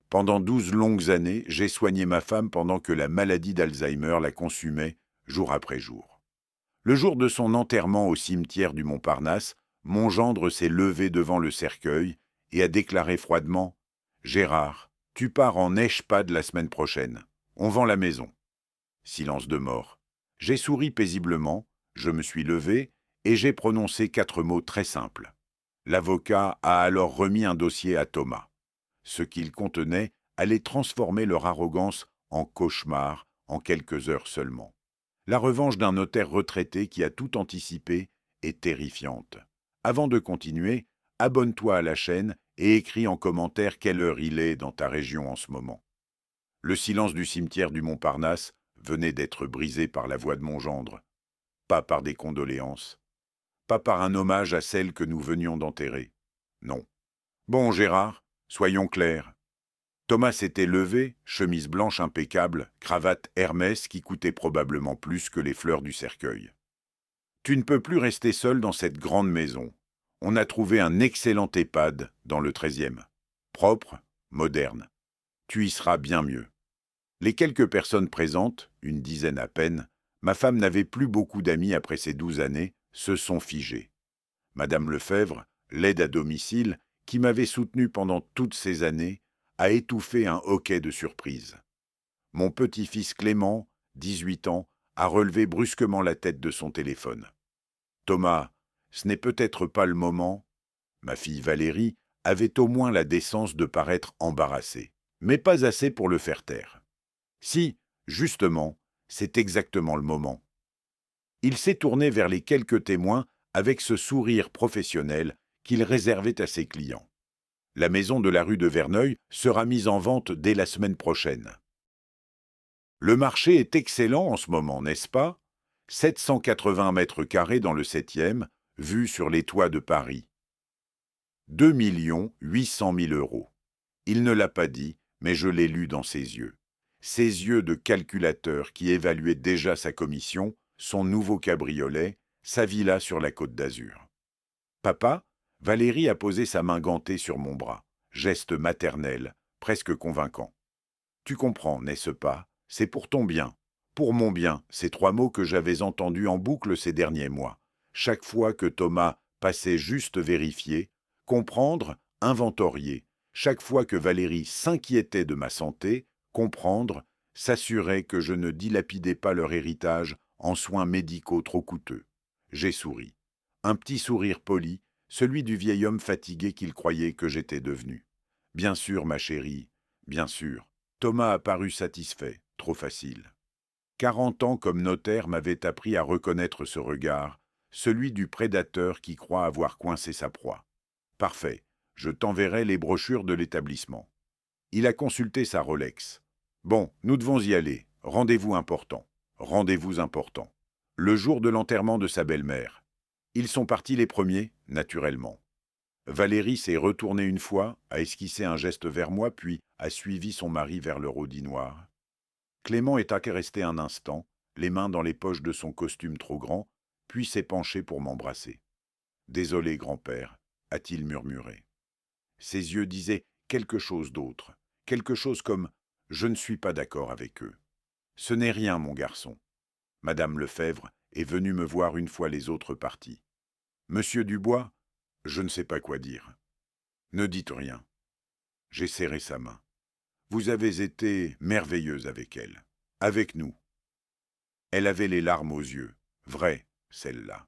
Pendant 12 longues années, j'ai soigné ma femme pendant que la maladie d'Alzheimer la consumait jour après jour. Le jour de son enterrement au cimetière du Montparnasse, mon gendre s'est levé devant le cercueil et a déclaré froidement « Gérard, tu pars en EHPAD la semaine prochaine. On vend la maison. » Silence de mort. J'ai souri paisiblement, je me suis levé et j'ai prononcé 4 mots très simples. L'avocat a alors remis un dossier à Thomas. Ce qu'il contenait allait transformer leur arrogance en cauchemar en quelques heures seulement. La revanche d'un notaire retraité qui a tout anticipé est terrifiante. Avant de continuer, abonne-toi à la chaîne et écris en commentaire quelle heure il est dans ta région en ce moment. Le silence du cimetière du Montparnasse venait d'être brisé par la voix de mon gendre. Pas par des condoléances, pas par un hommage à celle que nous venions d'enterrer. Non. Bon, Gérard, soyons clairs. Thomas s'était levé, chemise blanche impeccable, cravate Hermès qui coûtait probablement plus que les fleurs du cercueil. Tu ne peux plus rester seul dans cette grande maison. On a trouvé un excellent EHPAD dans le 13e. Propre, moderne. Tu y seras bien mieux. Les quelques personnes présentes, une dizaine à peine, ma femme n'avait plus beaucoup d'amis après ces 12 années, se sont figées. Madame Lefebvre, l'aide à domicile, qui m'avait soutenu pendant toutes ces années, a étouffé un hoquet de surprise. Mon petit-fils Clément, 18 ans, a relevé brusquement la tête de son téléphone. « Thomas, ce n'est peut-être pas le moment. » Ma fille Valérie avait au moins la décence de paraître embarrassée, mais pas assez pour le faire taire. Si, justement, c'est exactement le moment. Il s'est tourné vers les quelques témoins avec ce sourire professionnel qu'il réservait à ses clients. La maison de la rue de Verneuil sera mise en vente dès la semaine prochaine. Le marché est excellent en ce moment, n'est-ce pas? 780 mètres carrés dans le 7e, vue sur les toits de Paris. 2 800 000 euros. Il ne l'a pas dit, mais je l'ai lu dans ses yeux. Ses yeux de calculateur qui évaluaient déjà sa commission, son nouveau cabriolet, sa villa sur la Côte d'Azur. Papa, Valérie a posé sa main gantée sur mon bras, geste maternel, presque convaincant. Tu comprends, n'est-ce pas? C'est pour ton bien. Pour mon bien, ces 3 mots que j'avais entendus en boucle ces derniers mois. Chaque fois que Thomas passait juste vérifier, comprendre, inventorier. Chaque fois que Valérie s'inquiétait de ma santé, comprendre, s'assurer que je ne dilapidais pas leur héritage en soins médicaux trop coûteux. J'ai souri. Un petit sourire poli, celui du vieil homme fatigué qu'il croyait que j'étais devenu. Bien sûr, ma chérie, bien sûr. Thomas a paru satisfait, trop facile. 40 ans comme notaire m'avaient appris à reconnaître ce regard, celui du prédateur qui croit avoir coincé sa proie. Parfait, je t'enverrai les brochures de l'établissement. Il a consulté sa Rolex. Bon, nous devons y aller. Rendez-vous important. Rendez-vous important. Le jour de l'enterrement de sa belle-mère. Ils sont partis les premiers, naturellement. Valérie s'est retournée une fois, a esquissé un geste vers moi, puis a suivi son mari vers le rôdi noir. Clément est resté un instant, les mains dans les poches de son costume trop grand, puis s'est penché pour m'embrasser. « Désolé, grand-père », a-t-il murmuré. Ses yeux disaient quelque chose d'autre, quelque chose comme « je ne suis pas d'accord avec eux ». Ce n'est rien, mon garçon. Madame Lefebvre est venue me voir une fois les autres partis. Monsieur Dubois, je ne sais pas quoi dire. Ne dites rien. J'ai serré sa main. Vous avez été merveilleuse avec elle, avec nous. Elle avait les larmes aux yeux, vraies, celle-là.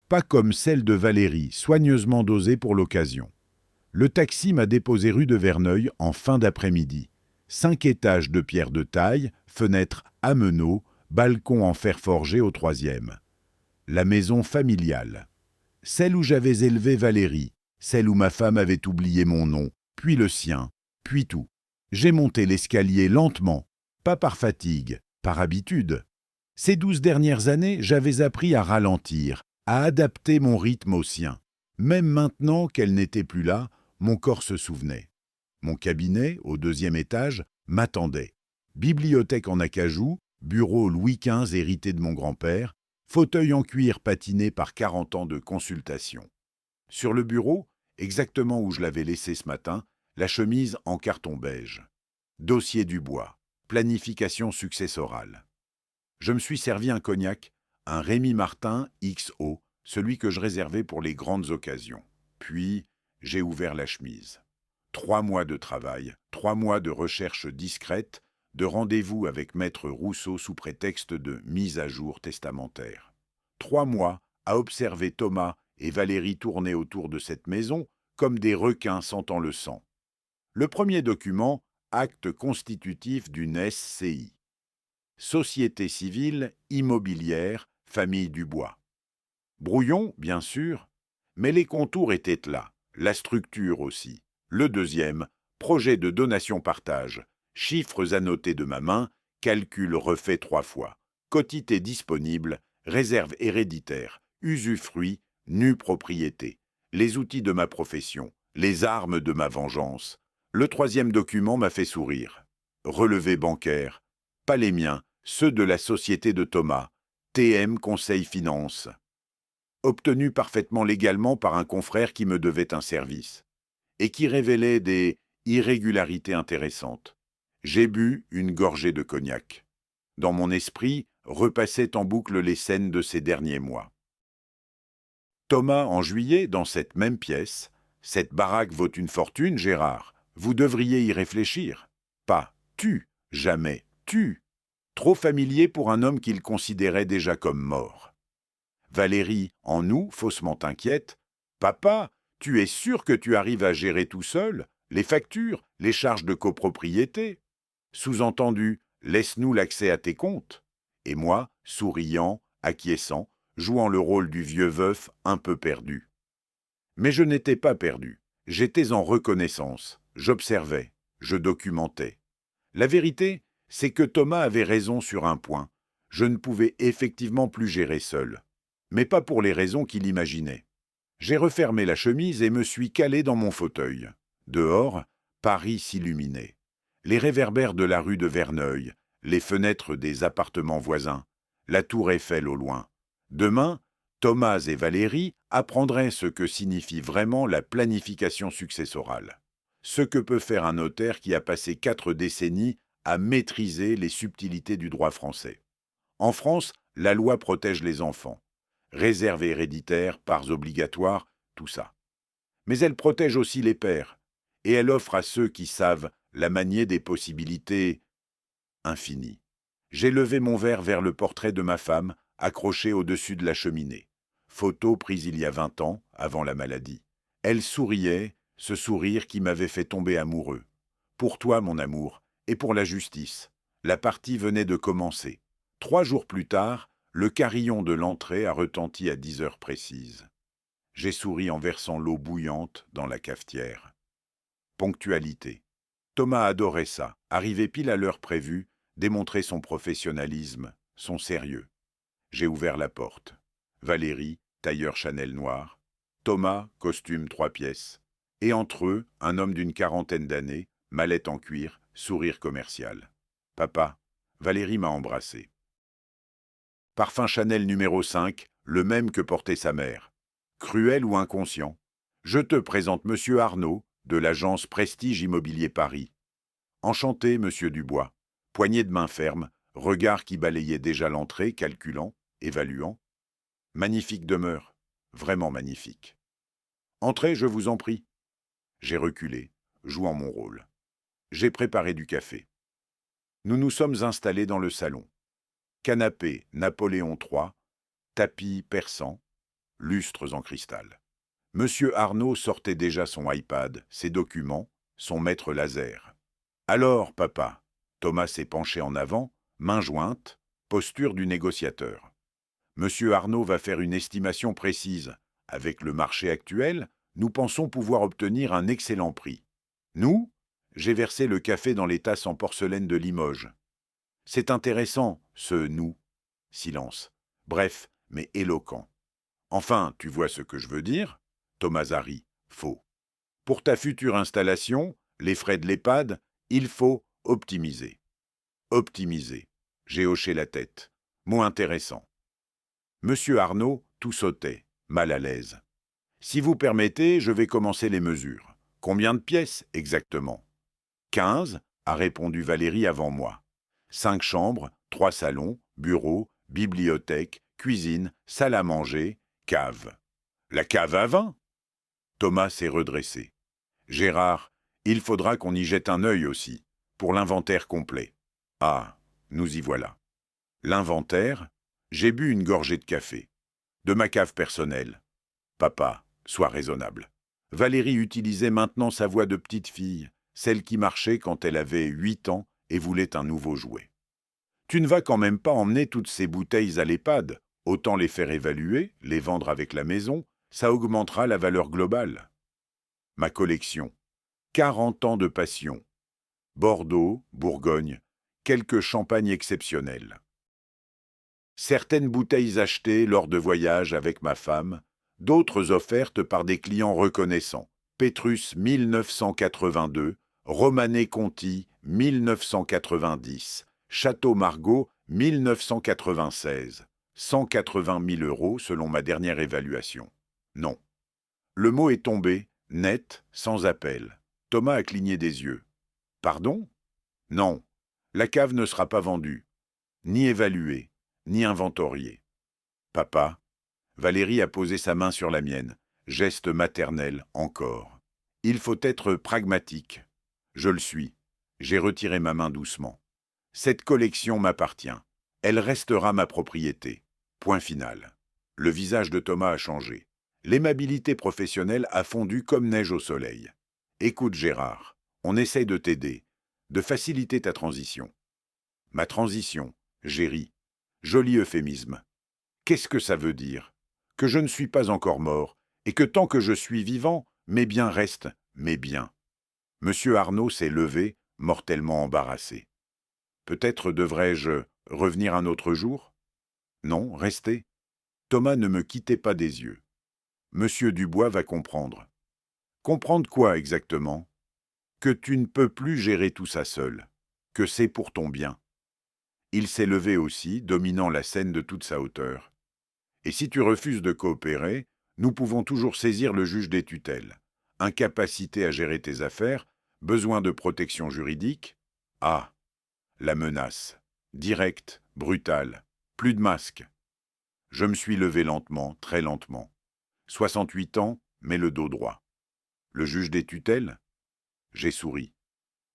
Pas comme celle de Valérie, soigneusement dosée pour l'occasion. Le taxi m'a déposé rue de Verneuil en fin d'après-midi. 5 étages de pierre de taille, fenêtres à meneaux, balcon en fer forgé au 3e. La maison familiale. Celle où j'avais élevé Valérie, celle où ma femme avait oublié mon nom, puis le sien, puis tout. J'ai monté l'escalier lentement, pas par fatigue, par habitude. Ces 12 dernières années, j'avais appris à ralentir, à adapter mon rythme au sien. Même maintenant qu'elle n'était plus là, mon corps se souvenait. Mon cabinet, au 2e étage, m'attendait. Bibliothèque en acajou, bureau Louis XV hérité de mon grand-père, fauteuil en cuir patiné par 40 ans de consultation. Sur le bureau, exactement où je l'avais laissé ce matin, la chemise en carton beige. Dossier du bois, planification successorale. Je me suis servi un cognac, un Rémy Martin XO, celui que je réservais pour les grandes occasions. Puis, j'ai ouvert la chemise. 3 mois de travail, 3 mois de recherche discrète, de rendez-vous avec Maître Rousseau sous prétexte de mise à jour testamentaire. 3 mois à observer Thomas et Valérie tourner autour de cette maison comme des requins sentant le sang. Le premier document, acte constitutif d'une SCI. Société civile immobilière, famille Dubois. Brouillon, bien sûr, mais les contours étaient là, la structure aussi. Le deuxième, projet de donation-partage, chiffres annotés de ma main, calcul refait 3 fois, quotité disponible, réserve héréditaire, usufruit, nue propriété, les outils de ma profession, les armes de ma vengeance. Le troisième document m'a fait sourire. Relevé bancaire, pas les miens, ceux de la société de Thomas, TM Conseil Finance. Obtenu parfaitement légalement par un confrère qui me devait un service, et qui révélait des irrégularités intéressantes. J'ai bu une gorgée de cognac. Dans mon esprit, repassaient en boucle les scènes de ces derniers mois. Thomas, en juillet, dans cette même pièce, « Cette baraque vaut une fortune, Gérard. Vous devriez y réfléchir. » Pas « tu », jamais « tu ». Trop familier pour un homme qu'il considérait déjà comme mort. Valérie, en nous, faussement inquiète. « Papa, tu es sûr que tu arrives à gérer tout seul les factures, les charges de copropriété ?» Sous-entendu, laisse-nous l'accès à tes comptes. Et moi, souriant, acquiesçant, jouant le rôle du vieux veuf un peu perdu. Mais je n'étais pas perdu. J'étais en reconnaissance. J'observais. Je documentais. La vérité, c'est que Thomas avait raison sur un point. Je ne pouvais effectivement plus gérer seul. Mais pas pour les raisons qu'il imaginait. J'ai refermé la chemise et me suis calé dans mon fauteuil. Dehors, Paris s'illuminait. Les réverbères de la rue de Verneuil, les fenêtres des appartements voisins, la tour Eiffel au loin. Demain, Thomas et Valérie apprendraient ce que signifie vraiment la planification successorale. Ce que peut faire un notaire qui a passé 4 décennies à maîtriser les subtilités du droit français. En France, la loi protège les enfants. Réserve héréditaire, parts obligatoires, tout ça. Mais elle protège aussi les pères, et elle offre à ceux qui savent la manier des possibilités infinies. J'ai levé mon verre vers le portrait de ma femme, accroché au-dessus de la cheminée. Photo prise il y a 20 ans, avant la maladie. Elle souriait, ce sourire qui m'avait fait tomber amoureux. Pour toi, mon amour, et pour la justice. La partie venait de commencer. 3 jours plus tard, le carillon de l'entrée a retenti à 10 heures précises. J'ai souri en versant l'eau bouillante dans la cafetière. Ponctualité. Thomas adorait ça, arriver pile à l'heure prévue, démontrer son professionnalisme, son sérieux. J'ai ouvert la porte. Valérie, tailleur Chanel noir. Thomas, costume 3 pièces. Et entre eux, un homme d'une 40aine d'années, mallette en cuir, sourire commercial. « Papa, Valérie m'a embrassé. » Parfum Chanel numéro 5, le même que portait sa mère. Cruel ou inconscient. Je te présente Monsieur Arnaud, de l'agence Prestige Immobilier Paris. Enchanté, Monsieur Dubois. Poignée de main ferme, regard qui balayait déjà l'entrée, calculant, évaluant. Magnifique demeure, vraiment magnifique. Entrez, je vous en prie. J'ai reculé, jouant mon rôle. J'ai préparé du café. Nous nous sommes installés dans le salon. Canapé Napoléon III, tapis persan, lustres en cristal. Monsieur Arnaud sortait déjà son iPad, ses documents, son mètre laser. « Alors, papa ?» Thomas s'est penché en avant, main jointe, posture du négociateur. Monsieur Arnaud va faire une estimation précise. Avec le marché actuel, nous pensons pouvoir obtenir un excellent prix. Nous ? J'ai versé le café dans les tasses en porcelaine de Limoges. C'est intéressant, ce « nous ». Silence. Bref, mais éloquent. Enfin, tu vois ce que je veux dire ? Thomas a ri. Faux. Pour ta future installation, les frais de l'EHPAD, il faut optimiser. Optimiser. J'ai hoché la tête. Mot intéressant. Monsieur Arnaud, tout sautait, mal à l'aise. Si vous permettez, je vais commencer les mesures. Combien de pièces, exactement? 15, a répondu Valérie avant moi. 5 chambres, 3 salons, bureaux, bibliothèque, cuisine, salle à manger, cave. La cave à vin? Thomas s'est redressé. Gérard, il faudra qu'on y jette un œil aussi, pour l'inventaire complet. Ah, nous y voilà. L'inventaire? J'ai bu une gorgée de café. De ma cave personnelle. Papa, sois raisonnable. Valérie utilisait maintenant sa voix de petite fille, celle qui marchait quand elle avait 8 ans et voulait un nouveau jouet. Tu ne vas quand même pas emmener toutes ces bouteilles à l'EHPAD. Autant les faire évaluer, les vendre avec la maison, ça augmentera la valeur globale. Ma collection. 40 ans de passion. Bordeaux, Bourgogne, quelques champagnes exceptionnels. Certaines bouteilles achetées lors de voyages avec ma femme, d'autres offertes par des clients reconnaissants. Pétrus 1982, Romanée Conti 1990, Château Margaux 1996. 180 000 € selon ma dernière évaluation. Non. Le mot est tombé, net, sans appel. Thomas a cligné des yeux. Pardon? Non. La cave ne sera pas vendue, ni évaluée, ni inventoriée. Papa, Valérie a posé sa main sur la mienne. Geste maternel encore. Il faut être pragmatique. Je le suis. J'ai retiré ma main doucement. Cette collection m'appartient. Elle restera ma propriété. Point final. Le visage de Thomas a changé. L'aimabilité professionnelle a fondu comme neige au soleil. Écoute Gérard, on essaye de t'aider, de faciliter ta transition. Ma transition, j'ai ri. Joli euphémisme. Qu'est-ce que ça veut dire? Que je ne suis pas encore mort, et que tant que je suis vivant, mes biens restent mes biens. Monsieur Arnaud s'est levé, mortellement embarrassé. Peut-être devrais-je revenir un autre jour? Non, restez. Thomas ne me quittait pas des yeux. Monsieur Dubois va comprendre. Comprendre quoi exactement? Que tu ne peux plus gérer tout ça seul, que c'est pour ton bien. Il s'est levé aussi, dominant la scène de toute sa hauteur. Et si tu refuses de coopérer, nous pouvons toujours saisir le juge des tutelles. Incapacité à gérer tes affaires, besoin de protection juridique. Ah, la menace. Directe, brutale. Plus de masque. Je me suis levé lentement, très lentement. 68 ans, mais le dos droit. Le juge des tutelles? J'ai souri.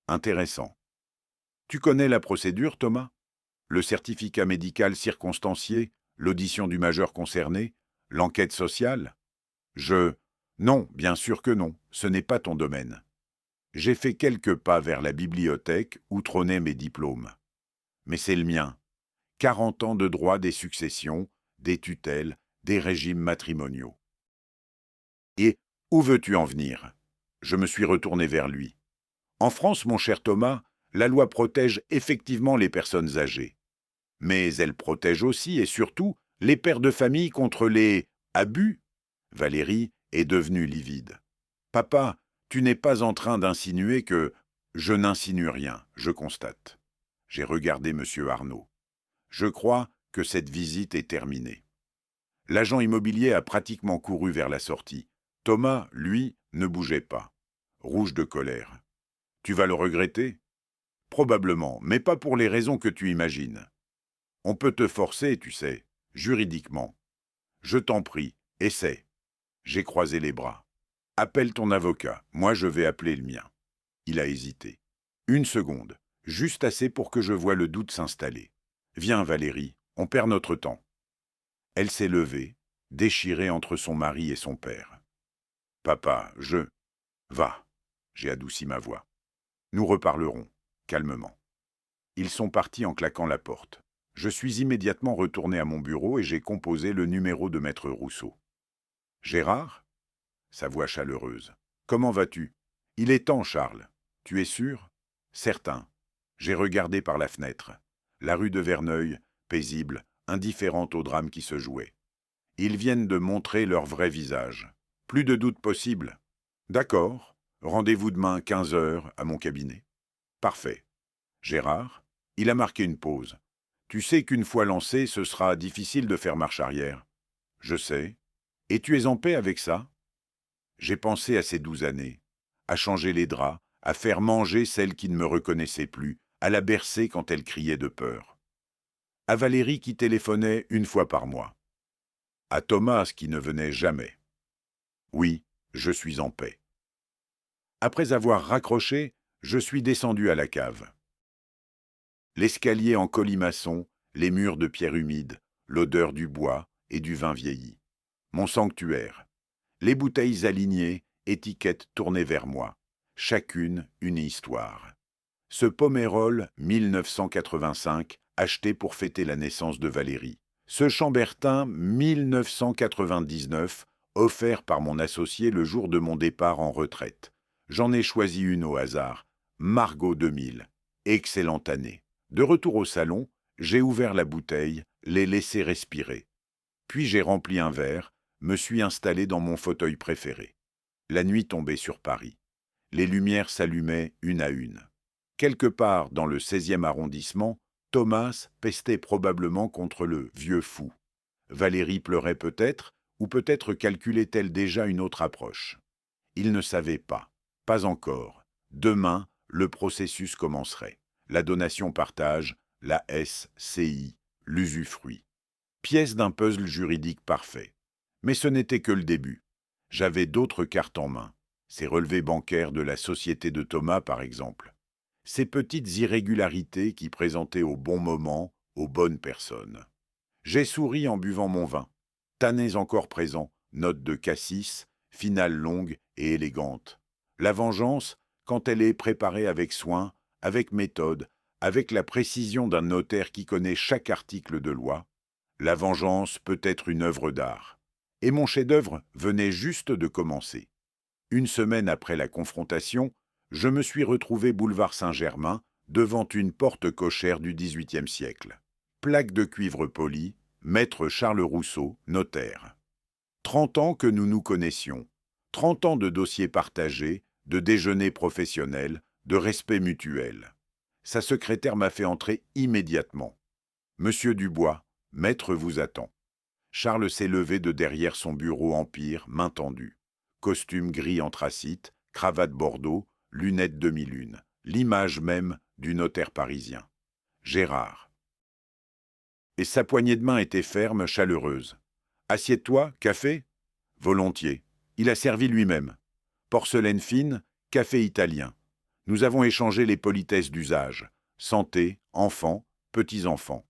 Intéressant. Tu connais la procédure, Thomas? Le certificat médical circonstancié, l'audition du majeur concerné, l'enquête sociale? Non, bien sûr que non, ce n'est pas ton domaine. J'ai fait quelques pas vers la bibliothèque où trônaient mes diplômes. Mais c'est le mien. 40 ans de droit des successions, des tutelles, des régimes matrimoniaux. Et où veux-tu en venir? Je me suis retourné vers lui. En France, mon cher Thomas, la loi protège effectivement les personnes âgées. Mais elle protège aussi et surtout les pères de famille contre les abus. Valérie est devenue livide. Papa, tu n'es pas en train d'insinuer que... Je n'insinue rien, je constate. J'ai regardé monsieur Arnaud. Je crois que cette visite est terminée. L'agent immobilier a pratiquement couru vers la sortie. Thomas, lui, ne bougeait pas. Rouge de colère. Tu vas le regretter? Probablement, mais pas pour les raisons que tu imagines. On peut te forcer, tu sais, juridiquement. Je t'en prie, essaie. J'ai croisé les bras. Appelle ton avocat, moi je vais appeler le mien. Il a hésité. Une seconde, juste assez pour que je voie le doute s'installer. Viens Valérie, on perd notre temps. Elle s'est levée, déchirée entre son mari et son père. Papa, Va, j'ai adouci ma voix. Nous reparlerons, calmement. Ils sont partis en claquant la porte. Je suis immédiatement retourné à mon bureau et j'ai composé le numéro de Maître Rousseau. Gérard? Sa voix chaleureuse. Comment vas-tu? Il est temps, Charles. Tu es sûr? Certain. J'ai regardé par la fenêtre. La rue de Verneuil, paisible, indifférente au drame qui se jouait. Ils viennent de montrer leur vrai visage. Plus de doute possible. D'accord. Rendez-vous demain 15 heures à mon cabinet. Parfait. Gérard? Il a marqué une pause. Tu sais qu'une fois lancé, ce sera difficile de faire marche arrière. Je sais. Et tu es en paix avec ça? J'ai pensé à ces 12 années, à changer les draps, à faire manger celle qui ne me reconnaissait plus, à la bercer quand elle criait de peur. À Valérie qui téléphonait une fois par mois. À Thomas qui ne venait jamais. Oui, je suis en paix. Après avoir raccroché, je suis descendu à la cave. L'escalier en colimaçon, les murs de pierre humide, l'odeur du bois et du vin vieilli. Mon sanctuaire. Les bouteilles alignées, étiquettes tournées vers moi. Chacune une histoire. Ce Pomerol 1985, acheté pour fêter la naissance de Valérie. Ce Chambertin 1999, offert par mon associé le jour de mon départ en retraite. J'en ai choisi une au hasard. Margaux 2000. Excellente année. De retour au salon, j'ai ouvert la bouteille, l'ai laissé respirer. Puis j'ai rempli un verre, me suis installé dans mon fauteuil préféré. La nuit tombait sur Paris. Les lumières s'allumaient une à une. Quelque part dans le 16e arrondissement, Thomas pestait probablement contre le vieux fou. Valérie pleurait peut-être, ou peut-être calculait-elle déjà une autre approche. Il ne savait pas. Pas encore. Demain, le processus commencerait. La donation-partage, la SCI, l'usufruit. Pièce d'un puzzle juridique parfait. Mais ce n'était que le début. J'avais d'autres cartes en main. Ces relevés bancaires de la société de Thomas, par exemple. Ces petites irrégularités qui présentaient au bon moment, aux bonnes personnes. J'ai souri en buvant mon vin. Tannés encore présents, note de cassis, finale longue et élégante. La vengeance, quand elle est préparée avec soin, avec méthode, avec la précision d'un notaire qui connaît chaque article de loi, la vengeance peut être une œuvre d'art. Et mon chef-d'œuvre venait juste de commencer. Une semaine après la confrontation, je me suis retrouvé boulevard Saint-Germain, devant une porte cochère du XVIIIe siècle. Plaque de cuivre poli, maître Charles Rousseau, notaire. 30 ans que nous nous connaissions. 30 ans de dossiers partagés, de déjeuners professionnels, de respect mutuel. Sa secrétaire m'a fait entrer immédiatement. Monsieur Dubois, maître vous attend. Charles s'est levé de derrière son bureau empire, main tendue. Costume gris anthracite, cravate bordeaux, lunettes demi-lune. L'image même du notaire parisien. Gérard. Et sa poignée de main était ferme, chaleureuse. « Assieds-toi, café ?» « Volontiers. Il a servi lui-même. Porcelaine fine, café italien. Nous avons échangé les politesses d'usage. Santé, enfants, petits-enfants.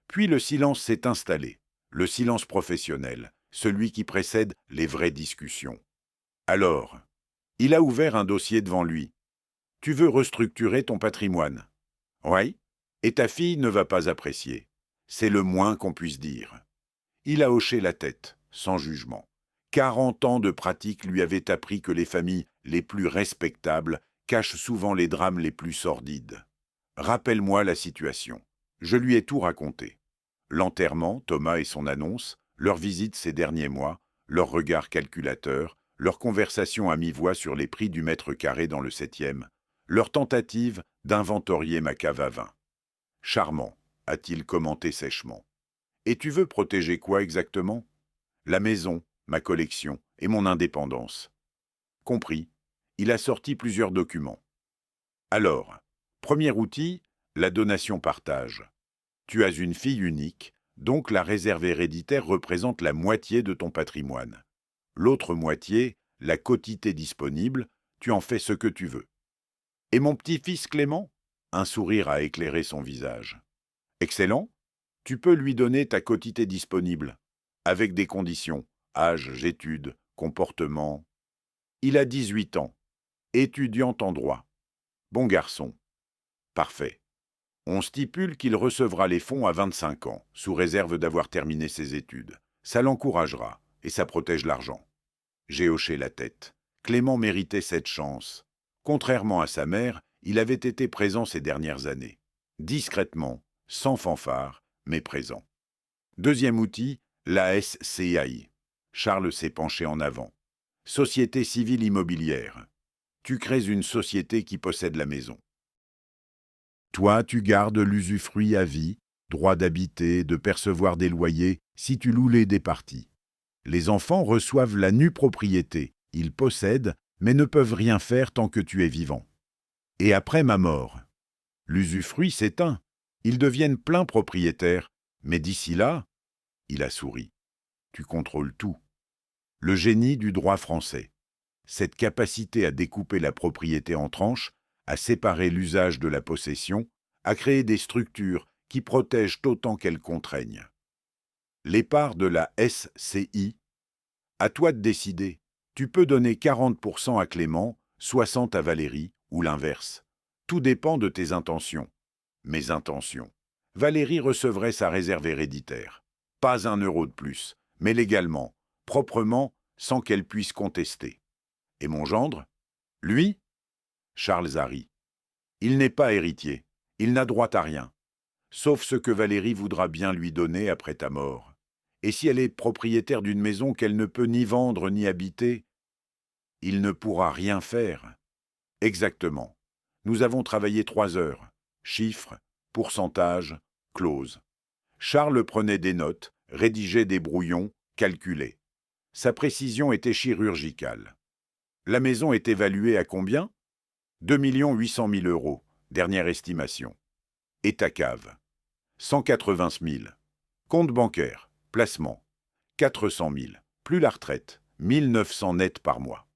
Puis le silence s'est installé. Le silence professionnel, celui qui précède les vraies discussions. Alors, il a ouvert un dossier devant lui. « Tu veux restructurer ton patrimoine ?»« Oui. Et ta fille ne va pas apprécier. C'est le moins qu'on puisse dire. » Il a hoché la tête, sans jugement. 40 ans de pratique lui avaient appris que les familles les plus respectables cachent souvent les drames les plus sordides. Rappelle-moi la situation. Je lui ai tout raconté. L'enterrement, Thomas et son annonce, leur visite ces derniers mois, leur regard calculateur, leur conversation à mi-voix sur les prix du mètre carré dans le 7e, leur tentative d'inventorier ma cave à vin. « Charmant », a-t-il commenté sèchement. « Et tu veux protéger quoi exactement ? » ?»« La maison, ma collection et mon indépendance. » Compris. Il a sorti plusieurs documents. Alors, premier outil, la donation-partage. Tu as une fille unique, donc la réserve héréditaire représente la moitié de ton patrimoine. L'autre moitié, la quotité disponible, tu en fais ce que tu veux. Et mon petit-fils Clément ? Un sourire a éclairé son visage. Excellent. Tu peux lui donner ta quotité disponible, avec des conditions, âge, études, comportement. Il a 18 ans, étudiant en droit. Bon garçon. Parfait. On stipule qu'il recevra les fonds à 25 ans, sous réserve d'avoir terminé ses études. Ça l'encouragera, et ça protège l'argent. J'ai hoché la tête. Clément méritait cette chance. Contrairement à sa mère, il avait été présent ces dernières années. Discrètement, sans fanfare, mais présent. Deuxième outil, la SCI. Charles s'est penché en avant. Société civile immobilière. Tu crées une société qui possède la maison. Toi, tu gardes l'usufruit à vie, droit d'habiter, de percevoir des loyers, si tu loues les départies. Les enfants reçoivent la nue propriété. Ils possèdent, mais ne peuvent rien faire tant que tu es vivant. Et après ma mort, l'usufruit s'éteint, ils deviennent pleins propriétaires, mais d'ici là, il a souri. Tu contrôles tout. Le génie du droit français. Cette capacité à découper la propriété en tranches, à séparer l'usage de la possession, à créer des structures qui protègent autant qu'elles contraignent. Les parts de la SCI, à toi de décider. Tu peux donner 40% à Clément, 60% à Valérie, ou l'inverse. Tout dépend de tes intentions. Mes intentions. Valérie recevrait sa réserve héréditaire. Pas un euro de plus, mais légalement, proprement, sans qu'elle puisse contester. Et mon gendre? Lui? Charles Harry. Il n'est pas héritier. Il n'a droit à rien. Sauf ce que Valérie voudra bien lui donner après ta mort. Et si elle est propriétaire d'une maison qu'elle ne peut ni vendre ni habiter, il ne pourra rien faire. Exactement. Nous avons travaillé 3 heures. Chiffres, pourcentage, clause. Charles prenait des notes, rédigeait des brouillons, calculait. Sa précision était chirurgicale. La maison est évaluée à combien? 2 800 000 euros, dernière estimation. Et ta cave? 180 000. Compte bancaire, placement, 400 000. Plus la retraite, 1 900 net par mois.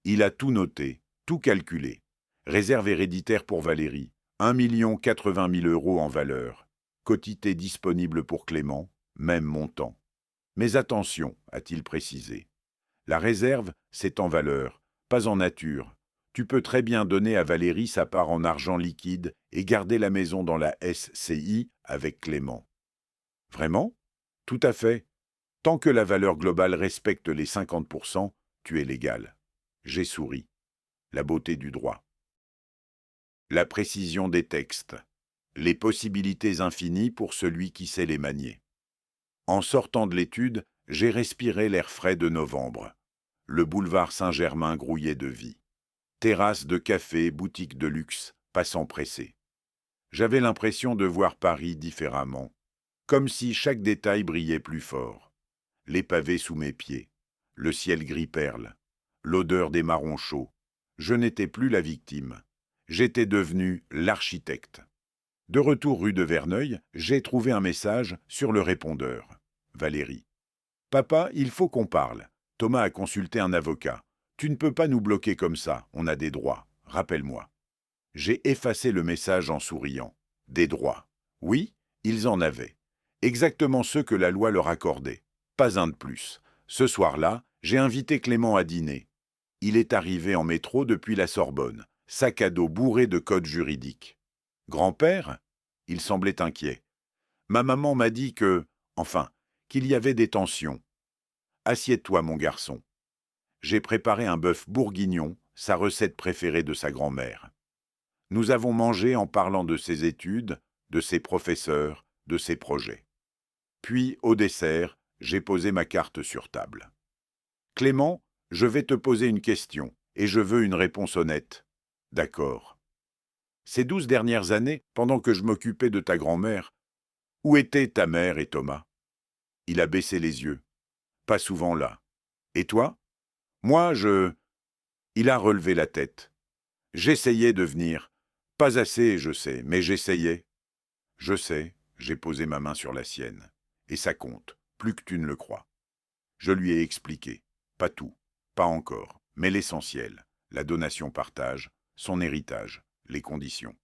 Il a tout noté, tout calculé. Réserve héréditaire pour Valérie, 1 080 000 euros en valeur. Quotité disponible pour Clément, même montant. Mais attention, a-t-il précisé. La réserve, c'est en valeur, pas en nature. Tu peux très bien donner à Valérie sa part en argent liquide et garder la maison dans la SCI avec Clément. Vraiment? Tout à fait. Tant que la valeur globale respecte les 50%, tu es légal. J'ai souri. La beauté du droit. La précision des textes. Les possibilités infinies pour celui qui sait les manier. En sortant de l'étude, j'ai respiré l'air frais de novembre. Le boulevard Saint-Germain grouillait de vie. Terrasses de café, boutiques de luxe, passants pressés. J'avais l'impression de voir Paris différemment, comme si chaque détail brillait plus fort. Les pavés sous mes pieds, le ciel gris perle, l'odeur des marrons chauds. Je n'étais plus la victime. J'étais devenu l'architecte. De retour rue de Verneuil, j'ai trouvé un message sur le répondeur. Valérie. Papa, il faut qu'on parle. Thomas a consulté un avocat. Tu ne peux pas nous bloquer comme ça, on a des droits. Rappelle-moi. J'ai effacé le message en souriant. Des droits. Oui, ils en avaient. Exactement ceux que la loi leur accordait. Pas un de plus. Ce soir-là, j'ai invité Clément à dîner. Il est arrivé en métro depuis la Sorbonne, sac à dos bourré de codes juridiques. Grand-père? Il semblait inquiet. Ma maman m'a dit qu'il y avait des tensions. Assieds-toi, mon garçon. J'ai préparé un bœuf bourguignon, sa recette préférée de sa grand-mère. Nous avons mangé en parlant de ses études, de ses professeurs, de ses projets. Puis, au dessert, j'ai posé ma carte sur table. Clément, je vais te poser une question, et je veux une réponse honnête. D'accord. Ces 12 dernières années, pendant que je m'occupais de ta grand-mère, où étaient ta mère et Thomas? Il a baissé les yeux. Pas souvent là. Et toi? Moi, Il a relevé la tête. J'essayais de venir. Pas assez, je sais, mais j'essayais. Je sais, j'ai posé ma main sur la sienne. Et ça compte, plus que tu ne le crois. Je lui ai expliqué. Pas tout, pas encore, mais l'essentiel. La donation-partage, son héritage, les conditions.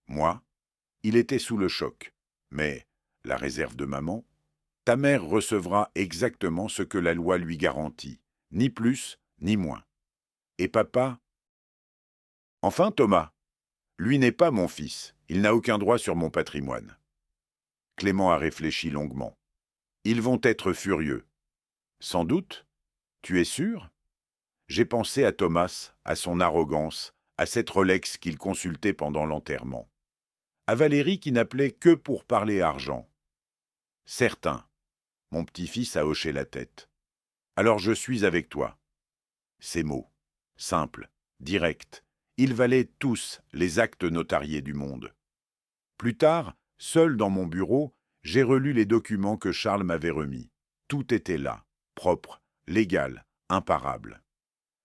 Moi, il était sous le choc. Mais, la réserve de maman, ta mère recevra exactement ce que la loi lui garantit, ni plus, ni moins. Et papa? Enfin, Thomas, lui n'est pas mon fils, il n'a aucun droit sur mon patrimoine. Clément a réfléchi longuement. Ils vont être furieux. Sans doute? Tu es sûr? J'ai pensé à Thomas, à son arrogance, à cette Rolex qu'il consultait pendant l'enterrement. À Valérie qui n'appelait que pour parler argent. Certain. Mon petit-fils a hoché la tête. Alors je suis avec toi. Ces mots, simples, directs, ils valaient tous les actes notariés du monde. Plus tard, seul dans mon bureau, j'ai relu les documents que Charles m'avait remis. Tout était là, propre, légal, imparable.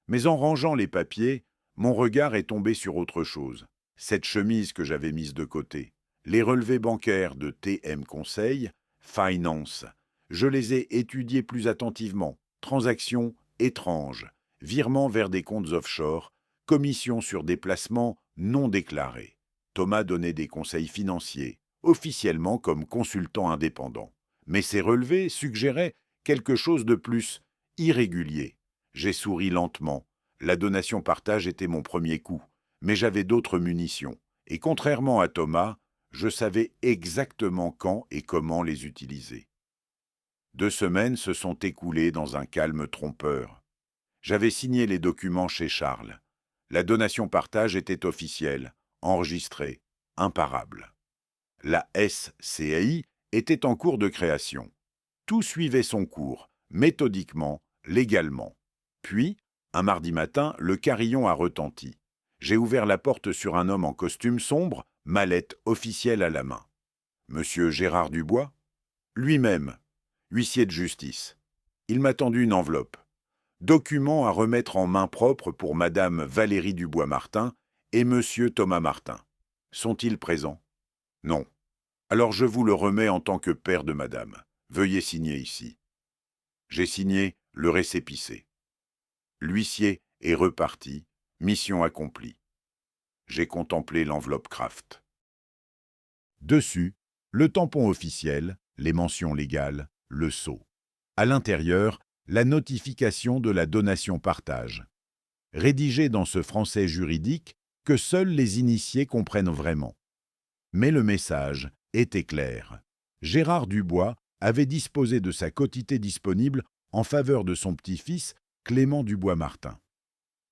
Mais en rangeant les papiers, mon regard est tombé sur autre chose. Cette chemise que j'avais mise de côté, les relevés bancaires de TM Conseil, Finance, je les ai étudiés plus attentivement. Transactions étranges, virements vers des comptes offshore, commissions sur des placements non déclarés. Thomas donnait des conseils financiers, officiellement comme consultant indépendant. Mais ces relevés suggéraient quelque chose de plus irrégulier. J'ai souri lentement. La donation-partage était mon premier coup, mais j'avais d'autres munitions. Et contrairement à Thomas, je savais exactement quand et comment les utiliser. 2 semaines se sont écoulées dans un calme trompeur. J'avais signé les documents chez Charles. La donation-partage était officielle, enregistrée, imparable. La SCI était en cours de création. Tout suivait son cours, méthodiquement, légalement. Puis, un mardi matin, le carillon a retenti. J'ai ouvert la porte sur un homme en costume sombre, mallette officielle à la main. Monsieur Gérard Dubois? Lui-même, huissier de justice. Il m'a tendu une enveloppe. Document à remettre en main propre pour Madame Valérie Dubois-Martin et Monsieur Thomas Martin. Sont-ils présents? Non. Alors je vous le remets en tant que père de Madame. Veuillez signer ici. J'ai signé le récépissé. L'huissier est reparti, mission accomplie. J'ai contemplé l'enveloppe Kraft. Dessus, le tampon officiel, les mentions légales, le sceau. À l'intérieur, la notification de la donation-partage. Rédigée dans ce français juridique que seuls les initiés comprennent vraiment. Mais le message était clair. Gérard Dubois avait disposé de sa quotité disponible en faveur de son petit-fils, Clément Dubois-Martin.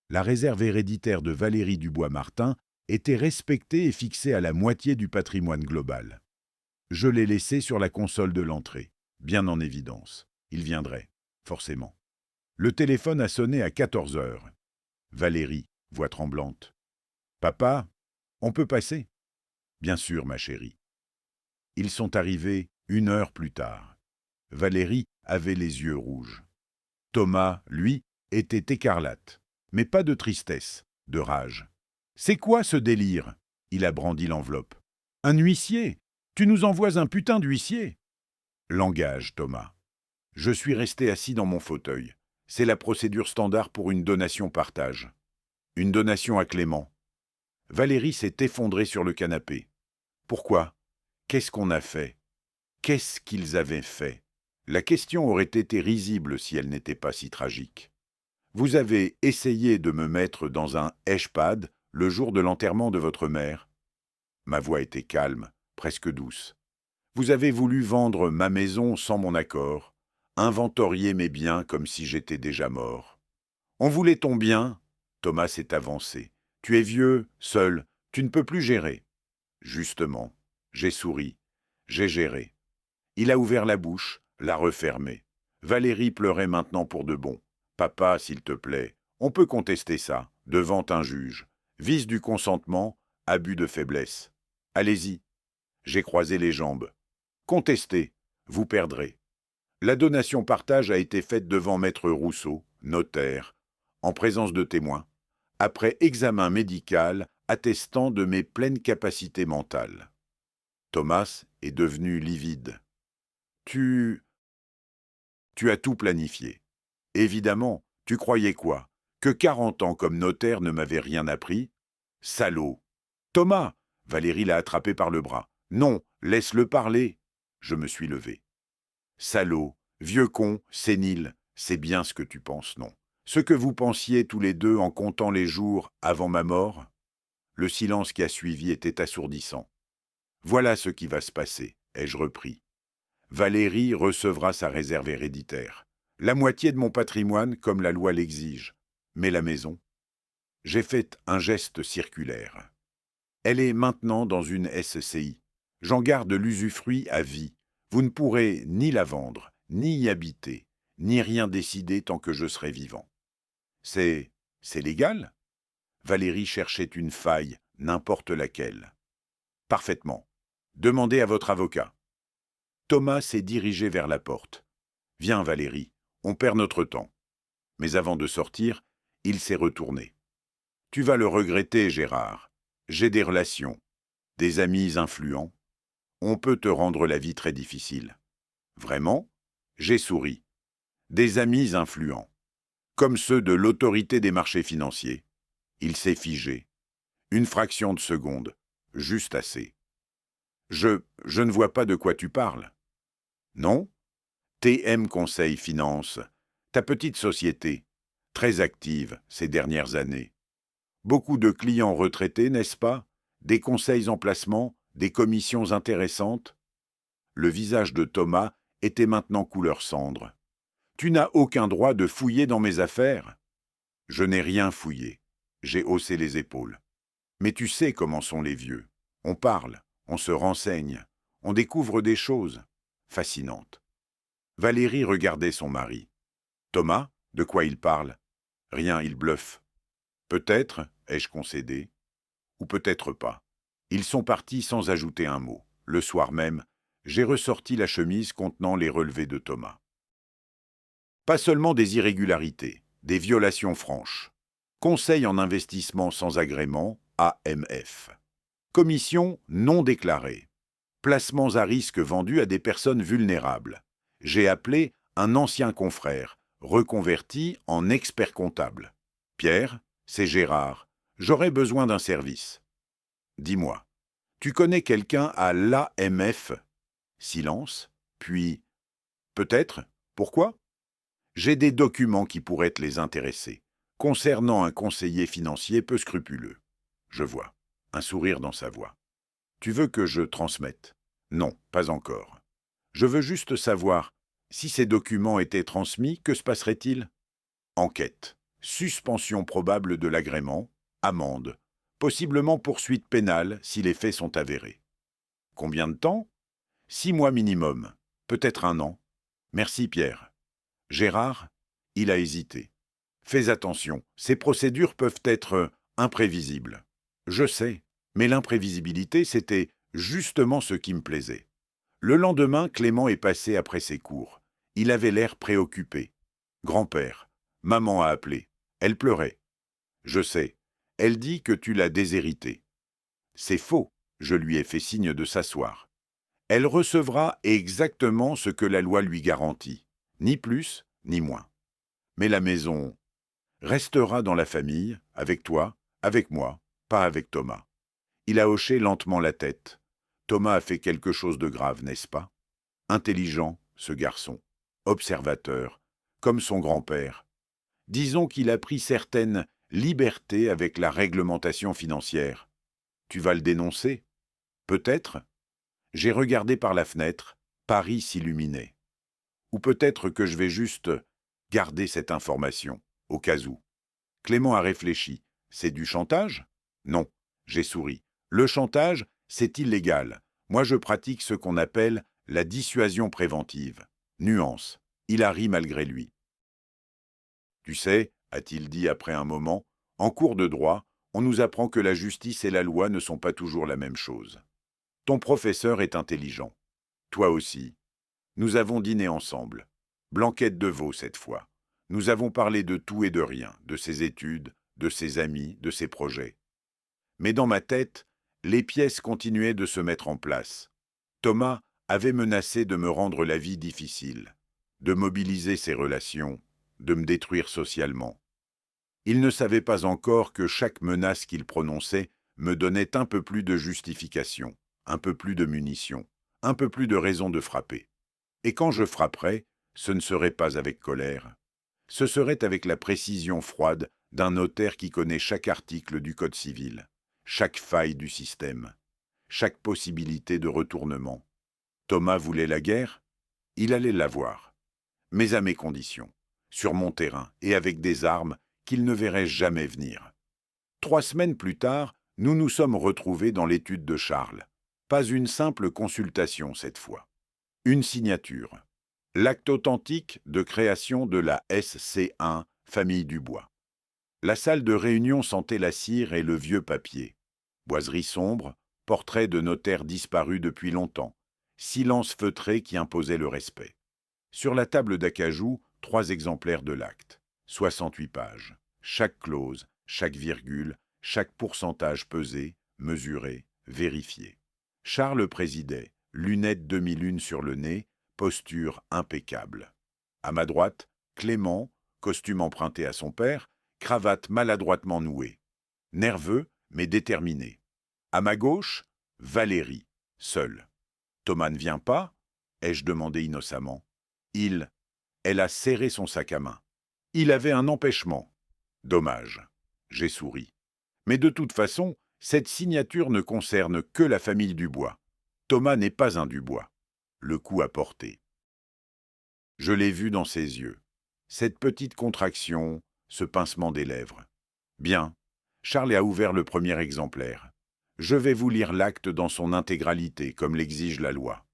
La réserve héréditaire de Valérie Dubois-Martin était respectée et fixée à la moitié du patrimoine global. Je l'ai laissé sur la console de l'entrée, bien en évidence. Il viendrait, forcément. Le téléphone a sonné à 14 heures. Valérie, voix tremblante. « Papa, on peut passer ?»« Bien sûr, ma chérie. » Ils sont arrivés 1 heure plus tard. Valérie avait les yeux rouges. Thomas, lui, était écarlate, mais pas de tristesse, de rage. « C'est quoi ce délire ?» Il a brandi l'enveloppe. « Un huissier? Tu nous envoies un putain d'huissier !» Langage, Thomas. Je suis resté assis dans mon fauteuil. C'est la procédure standard pour une donation-partage. Une donation à Clément. Valérie s'est effondrée sur le canapé. Pourquoi? Qu'est-ce qu'on a fait? Qu'est-ce qu'ils avaient fait? La question aurait été risible si elle n'était pas si tragique. Vous avez essayé de me mettre dans un HPAD le jour de l'enterrement de votre mère. Ma voix était calme, presque douce. Vous avez voulu vendre ma maison sans mon accord, inventorier mes biens comme si j'étais déjà mort. On voulait ton bien? Thomas s'est avancé. Tu es vieux, seul, tu ne peux plus gérer. Justement, j'ai souri, j'ai géré. Il a ouvert la bouche, l'a refermée. Valérie pleurait maintenant pour de bon. Papa, s'il te plaît, on peut contester ça, devant un juge. Vice du consentement, abus de faiblesse. Allez-y. J'ai croisé les jambes. Contestez, vous perdrez. La donation-partage a été faite devant Maître Rousseau, notaire, en présence de témoins, après examen médical attestant de mes pleines capacités mentales. Thomas est devenu livide. Tu as tout planifié. Évidemment, tu croyais quoi? Que 40 ans comme notaire ne m'avaient rien appris? Salaud! Thomas! Valérie l'a attrapé par le bras. Non, laisse-le parler. Je me suis levé. Salaud, vieux con, sénile, c'est bien ce que tu penses, non? Ce que vous pensiez tous les deux en comptant les jours avant ma mort? Le silence qui a suivi était assourdissant. Voilà ce qui va se passer, ai-je repris. Valérie recevra sa réserve héréditaire. La moitié de mon patrimoine, comme la loi l'exige. Mais la maison? J'ai fait un geste circulaire. Elle est maintenant dans une SCI. J'en garde l'usufruit à vie. Vous ne pourrez ni la vendre, ni y habiter, ni rien décider tant que je serai vivant. C'est légal? Valérie cherchait une faille, n'importe laquelle. Parfaitement. Demandez à votre avocat. Thomas s'est dirigé vers la porte. Viens, Valérie, on perd notre temps. Mais avant de sortir, Il s'est retourné. « Tu vas le regretter, Gérard. J'ai des relations, des amis influents. On peut te rendre la vie très difficile. » Vraiment? J'ai souri. Des amis influents, comme ceux de l'autorité des marchés financiers. Il s'est figé. Une fraction de seconde, juste assez. Je ne vois pas de quoi tu parles. Non? TM Conseil Finance, ta petite société, très active ces dernières années. Beaucoup de clients retraités, n'est-ce pas? Des conseils en placement, des commissions intéressantes. Le visage de Thomas était maintenant couleur cendre. Tu n'as aucun droit de fouiller dans mes affaires. Je n'ai rien fouillé. J'ai haussé les épaules. Mais tu sais comment sont les vieux. On parle, on se renseigne, on découvre des choses fascinantes. Valérie regardait son mari. Thomas, de quoi il parle? Rien, il bluffe. Peut-être, ai-je concédé, ou peut-être pas. Ils sont partis sans ajouter un mot. Le soir même, j'ai ressorti la chemise contenant les relevés de Thomas. Pas seulement des irrégularités, des violations franches. Conseil en investissement sans agrément, AMF. Commission non déclarée. Placements à risque vendus à des personnes vulnérables. J'ai appelé un ancien confrère, reconverti en expert comptable. Pierre, c'est Gérard. J'aurais besoin d'un service. Dis-moi, tu connais quelqu'un à l'AMF? Silence, puis peut-être. Pourquoi? J'ai des documents qui pourraient te les intéresser, concernant un conseiller financier peu scrupuleux. Je vois, un sourire dans sa voix. Tu veux que je transmette? Non, pas encore. Je veux juste savoir, si ces documents étaient transmis, que se passerait-il? Enquête, suspension probable de l'agrément, amende, possiblement poursuite pénale si les faits sont avérés. Combien de temps? 6 mois minimum, peut-être 1 an. Merci Pierre. Gérard, il a hésité. Fais attention, ces procédures peuvent être imprévisibles. Je sais, mais l'imprévisibilité, c'était justement ce qui me plaisait. Le lendemain, Clément est passé après ses cours. Il avait l'air préoccupé. Grand-père, maman a appelé. Elle pleurait. Je sais. Elle dit que tu l'as déshéritée. C'est faux. Je lui ai fait signe de s'asseoir. Elle recevra exactement ce que la loi lui garantit. Ni plus, ni moins. Mais la maison restera dans la famille, avec toi, avec moi, pas avec Thomas. Il a hoché lentement la tête. Thomas a fait quelque chose de grave, n'est-ce pas? Intelligent, ce garçon. Observateur, comme son grand-père. Disons qu'il a pris certaines libertés avec la réglementation financière. Tu vas le dénoncer? Peut-être. J'ai regardé par la fenêtre, Paris s'illuminait. Ou peut-être que je vais juste garder cette information, au cas où. Clément a réfléchi. C'est du chantage? Non. J'ai souri. Le chantage, c'est illégal. Moi, je pratique ce qu'on appelle la dissuasion préventive. Nuance. Il a ri malgré lui. Tu sais, a-t-il dit après un moment, en cours de droit, on nous apprend que la justice et la loi ne sont pas toujours la même chose. Ton professeur est intelligent. Toi aussi. Nous avons dîné ensemble. Blanquette de veau cette fois. Nous avons parlé de tout et de rien, de ses études, de ses amis, de ses projets. Mais dans ma tête, les pièces continuaient de se mettre en place. Thomas avait menacé de me rendre la vie difficile, de mobiliser ses relations, de me détruire socialement. Il ne savait pas encore que chaque menace qu'il prononçait me donnait un peu plus de justification, un peu plus de munitions, un peu plus de raison de frapper. Et quand je frapperais, ce ne serait pas avec colère. Ce serait avec la précision froide d'un notaire qui connaît chaque article du Code civil, chaque faille du système, chaque possibilité de retournement. Thomas voulait la guerre? Il allait l'avoir. Mais à mes conditions, sur mon terrain et avec des armes qu'il ne verrait jamais venir. 3 semaines plus tard, nous nous sommes retrouvés dans l'étude de Charles. Pas une simple consultation cette fois. Une signature. L'acte authentique de création de la SC1 Famille Dubois. La salle de réunion sentait la cire et le vieux papier. Boiserie sombre, portrait de notaire disparu depuis longtemps. Silence feutré qui imposait le respect. Sur la table d'acajou, 3 exemplaires de l'acte. 68 pages. Chaque clause, chaque virgule, chaque pourcentage pesé, mesuré, vérifié. Charles présidait, lunettes demi-lune sur le nez, posture impeccable. À ma droite, Clément, costume emprunté à son père, cravate maladroitement nouée. Nerveux, mais déterminé. À ma gauche, Valérie, seule. Thomas ne vient pas? Ai-je demandé innocemment. Elle a serré son sac à main. Il avait un empêchement. Dommage. J'ai souri. Mais de toute façon, cette signature ne concerne que la famille Dubois. Thomas n'est pas un Dubois. Le coup a porté. Je l'ai vu dans ses yeux. Cette petite contraction, ce pincement des lèvres. Bien. Charles a ouvert le premier exemplaire. Je vais vous lire l'acte dans son intégralité, comme l'exige la loi.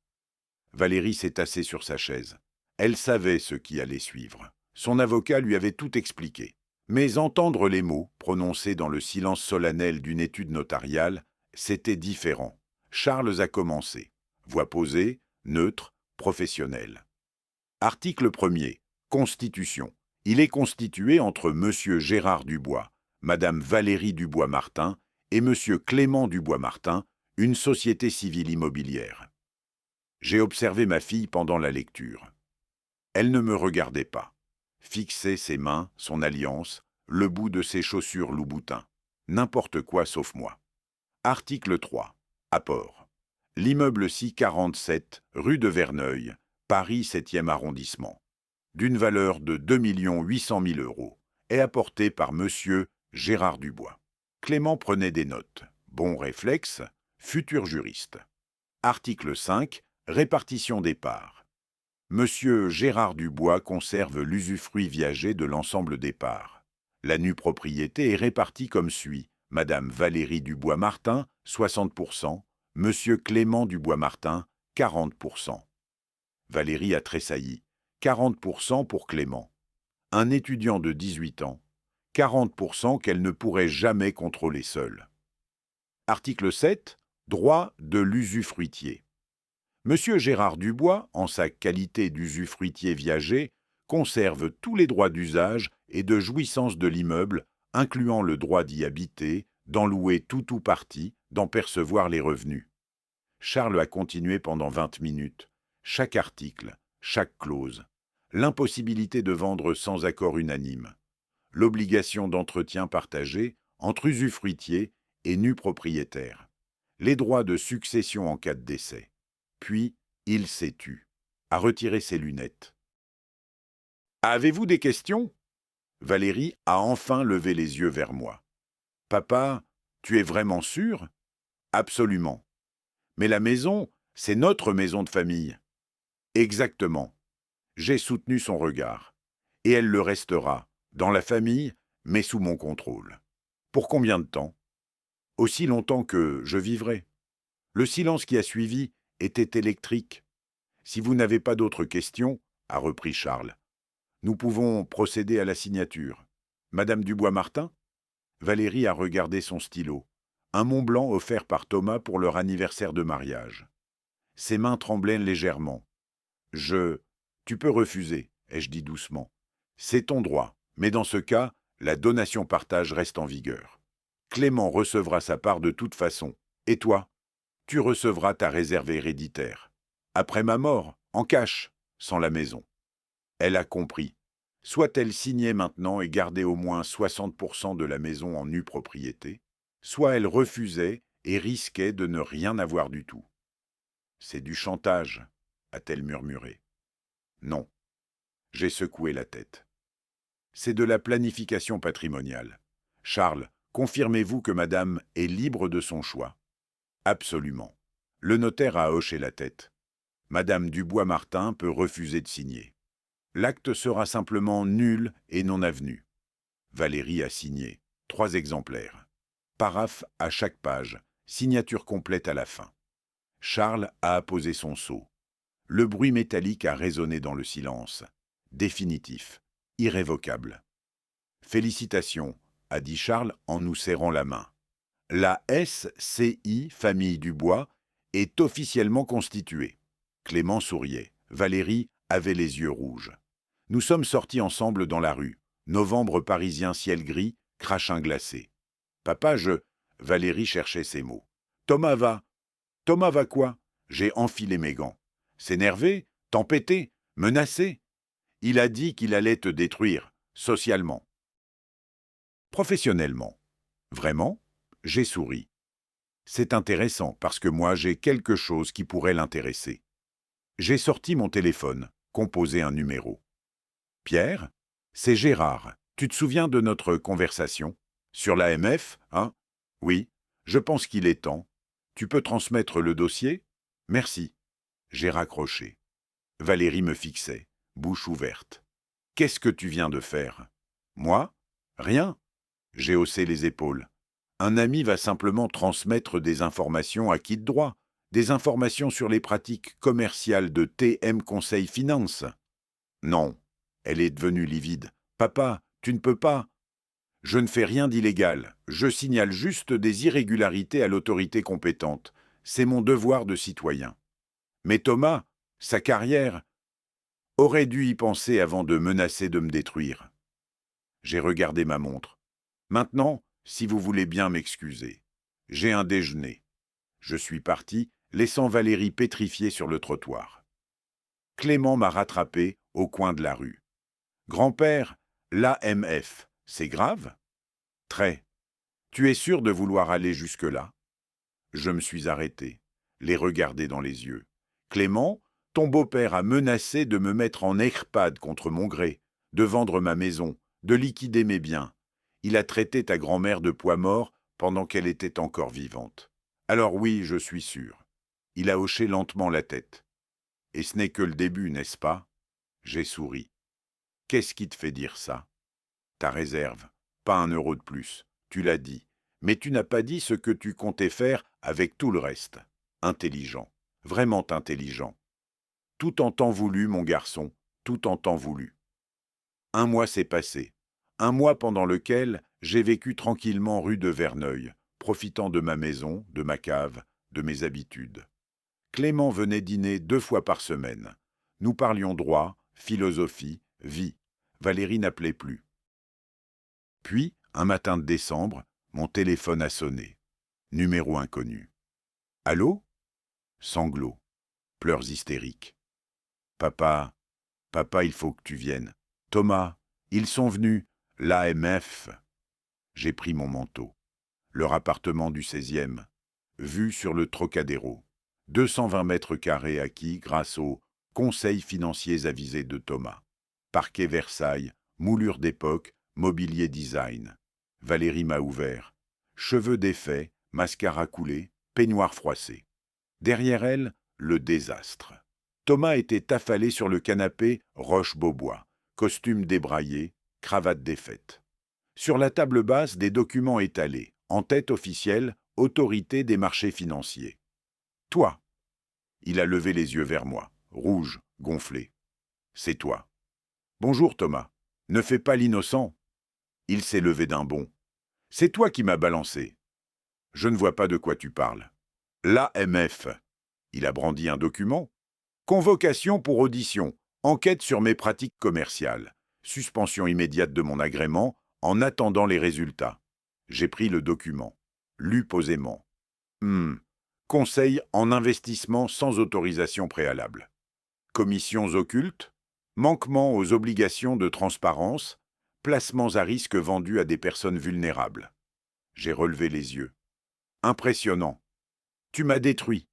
Valérie s'est assise sur sa chaise. Elle savait ce qui allait suivre. Son avocat lui avait tout expliqué. Mais entendre les mots, prononcés dans le silence solennel d'une étude notariale, c'était différent. Charles a commencé. Voix posée, neutre, professionnelle. Article 1er. Constitution. Il est constitué entre M. Gérard Dubois, Mme Valérie Dubois-Martin et M. Clément Dubois-Martin, une société civile immobilière. J'ai observé ma fille pendant la lecture. Elle ne me regardait pas. Fixait ses mains, son alliance, le bout de ses chaussures Louboutin. N'importe quoi sauf moi. Article 3. Apport. L'immeuble C47, rue de Verneuil, Paris 7e arrondissement, d'une valeur de 2 800 000 €, est apporté par M. Gérard Dubois. Clément prenait des notes. Bon réflexe, futur juriste. Article 5. Répartition des parts. Monsieur Gérard Dubois conserve l'usufruit viager de l'ensemble des parts. La nue propriété est répartie comme suit. Madame Valérie Dubois-Martin, 60%, Monsieur Clément Dubois-Martin, 40%. Valérie a tressailli. 40% pour Clément. Un étudiant de 18 ans. 40% qu'elle ne pourrait jamais contrôler seule. Article 7. Droit de l'usufruitier. Monsieur Gérard Dubois, en sa qualité d'usufruitier viager, conserve tous les droits d'usage et de jouissance de l'immeuble, incluant le droit d'y habiter, d'en louer tout ou partie, d'en percevoir les revenus. Charles a continué pendant 20 minutes. Chaque article, chaque clause. L'impossibilité de vendre sans accord unanime. L'obligation d'entretien partagé entre usufruitier et nus propriétaire. Les droits de succession en cas de décès. Puis, il s'est tu, a retiré ses lunettes. « Avez-vous des questions ?» Valérie a enfin levé les yeux vers moi. « Papa, tu es vraiment sûr ?»« Absolument. Mais la maison, c'est notre maison de famille. » « Exactement. » J'ai soutenu son regard. « Et elle le restera, dans la famille, mais sous mon contrôle. » « Pour combien de temps ? » « Aussi longtemps que je vivrai. » Le silence qui a suivi était électrique. « Si vous n'avez pas d'autres questions, » a repris Charles, « nous pouvons procéder à la signature. Madame Dubois-Martin ?» Valérie a regardé son stylo, un Mont-Blanc offert par Thomas pour leur anniversaire de mariage. Ses mains tremblaient légèrement. « Tu peux refuser, » ai-je dit doucement. « C'est ton droit, mais dans ce cas, la donation-partage reste en vigueur. Clément recevra sa part de toute façon. Et toi ? Tu recevras ta réserve héréditaire. Après ma mort, en cash, sans la maison. » Elle a compris. Soit elle signait maintenant et gardait au moins 60% de la maison en nue propriété, soit elle refusait et risquait de ne rien avoir du tout. « C'est du chantage, » a-t-elle murmuré. « Non. » J'ai secoué la tête. « C'est de la planification patrimoniale. Charles, confirmez-vous que madame est libre de son choix ? » Absolument. Le notaire a hoché la tête. Madame Dubois-Martin peut refuser de signer. L'acte sera simplement nul et non avenu. Valérie a signé. 3 exemplaires. Paraphe à chaque page. Signature complète à la fin. Charles a apposé son sceau. Le bruit métallique a résonné dans le silence. Définitif. Irrévocable. « Félicitations », a dit Charles en nous serrant la main. La SCI Famille Dubois est officiellement constituée. Clément souriait. Valérie avait les yeux rouges. Nous sommes sortis ensemble dans la rue. Novembre parisien, ciel gris, crachin glacé. Papa, je... Valérie cherchait ses mots. Thomas va. Thomas va quoi? J'ai enfilé mes gants. S'énerver? T'empêter? Menacer? Il a dit qu'il allait te détruire, socialement. Professionnellement. Vraiment? J'ai souri. C'est intéressant parce que moi j'ai quelque chose qui pourrait l'intéresser. J'ai sorti mon téléphone, composé un numéro. Pierre? C'est Gérard. Tu te souviens de notre conversation? Sur l'AMF, hein? Oui, je pense qu'il est temps. Tu peux transmettre le dossier? Merci. J'ai raccroché. Valérie me fixait, bouche ouverte. Qu'est-ce que tu viens de faire? Moi? Rien. J'ai haussé les épaules. Un ami va simplement transmettre des informations à qui de droit, des informations sur les pratiques commerciales de TM Conseil Finance. Non. Elle est devenue livide. Papa, tu ne peux pas. Je ne fais rien d'illégal. Je signale juste des irrégularités à l'autorité compétente. C'est mon devoir de citoyen. Mais Thomas, sa carrière, aurait dû y penser avant de menacer de me détruire. J'ai regardé ma montre. Maintenant, si vous voulez bien m'excuser. J'ai un déjeuner. Je suis parti, laissant Valérie pétrifiée sur le trottoir. Clément m'a rattrapé au coin de la rue. Grand-père, l'AMF, c'est grave? Très. Tu es sûr de vouloir aller jusque-là? Je me suis arrêté, les regarder dans les yeux. Clément, ton beau-père a menacé de me mettre en EHPAD contre mon gré, de vendre ma maison, de liquider mes biens. Il a traité ta grand-mère de poids mort pendant qu'elle était encore vivante. Alors oui, je suis sûr. Il a hoché lentement la tête. Et ce n'est que le début, n'est-ce pas? J'ai souri. Qu'est-ce qui te fait dire ça? Ta réserve, pas un euro de plus, tu l'as dit. Mais tu n'as pas dit ce que tu comptais faire avec tout le reste. Intelligent, vraiment intelligent. Tout en temps voulu, mon garçon, tout en temps voulu. Un mois s'est passé. Un mois pendant lequel j'ai vécu tranquillement rue de Verneuil, profitant de ma maison, de ma cave, de mes habitudes. Clément venait dîner 2 fois par semaine. Nous parlions droit, philosophie, vie. Valérie n'appelait plus. Puis, un matin de décembre, mon téléphone a sonné. Numéro inconnu. Allô? Sanglots. Pleurs hystériques. Papa, papa, il faut que tu viennes. Thomas, ils sont venus. L'AMF. J'ai pris mon manteau. Leur appartement du 16e. Vue sur le Trocadéro. 220 mètres carrés acquis grâce aux conseils financiers avisés de Thomas. Parquet Versailles, moulure d'époque, mobilier design. Valérie m'a ouvert. Cheveux défaits, mascara coulé, peignoir froissé. Derrière elle, le désastre. Thomas était affalé sur le canapé Roche-Beaubois, costume débraillé, cravate défaite. Sur la table basse, des documents étalés, en tête officielle, autorité des marchés financiers. Toi. Il a levé les yeux vers moi, rouge, gonflé. C'est toi. Bonjour Thomas. Ne fais pas l'innocent. Il s'est levé d'un bond. C'est toi qui m'as balancé. Je ne vois pas de quoi tu parles. L'AMF. Il a brandi un document. Convocation pour audition. Enquête sur mes pratiques commerciales. Suspension immédiate de mon agrément en attendant les résultats. J'ai pris le document. Lu posément. Conseil en investissement sans autorisation préalable. Commissions occultes. Manquement aux obligations de transparence. Placements à risque vendus à des personnes vulnérables. J'ai relevé les yeux. Impressionnant. Tu m'as détruit.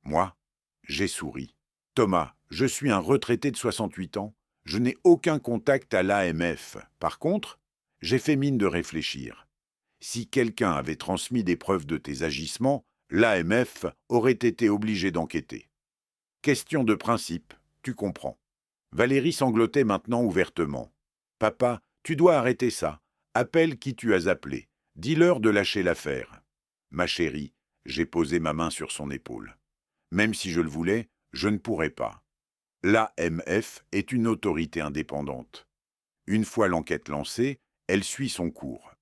Moi, j'ai souri. Thomas, je suis un retraité de 68 ans. Je n'ai aucun contact à l'AMF. Par contre, j'ai fait mine de réfléchir. Si quelqu'un avait transmis des preuves de tes agissements, l'AMF aurait été obligé d'enquêter. Question de principe, tu comprends. Valérie sanglotait maintenant ouvertement. Papa, tu dois arrêter ça. Appelle qui tu as appelé. Dis-leur de lâcher l'affaire. Ma chérie, j'ai posé ma main sur son épaule. Même si je le voulais, je ne pourrais pas. L'AMF est une autorité indépendante. Une fois l'enquête lancée, elle suit son cours.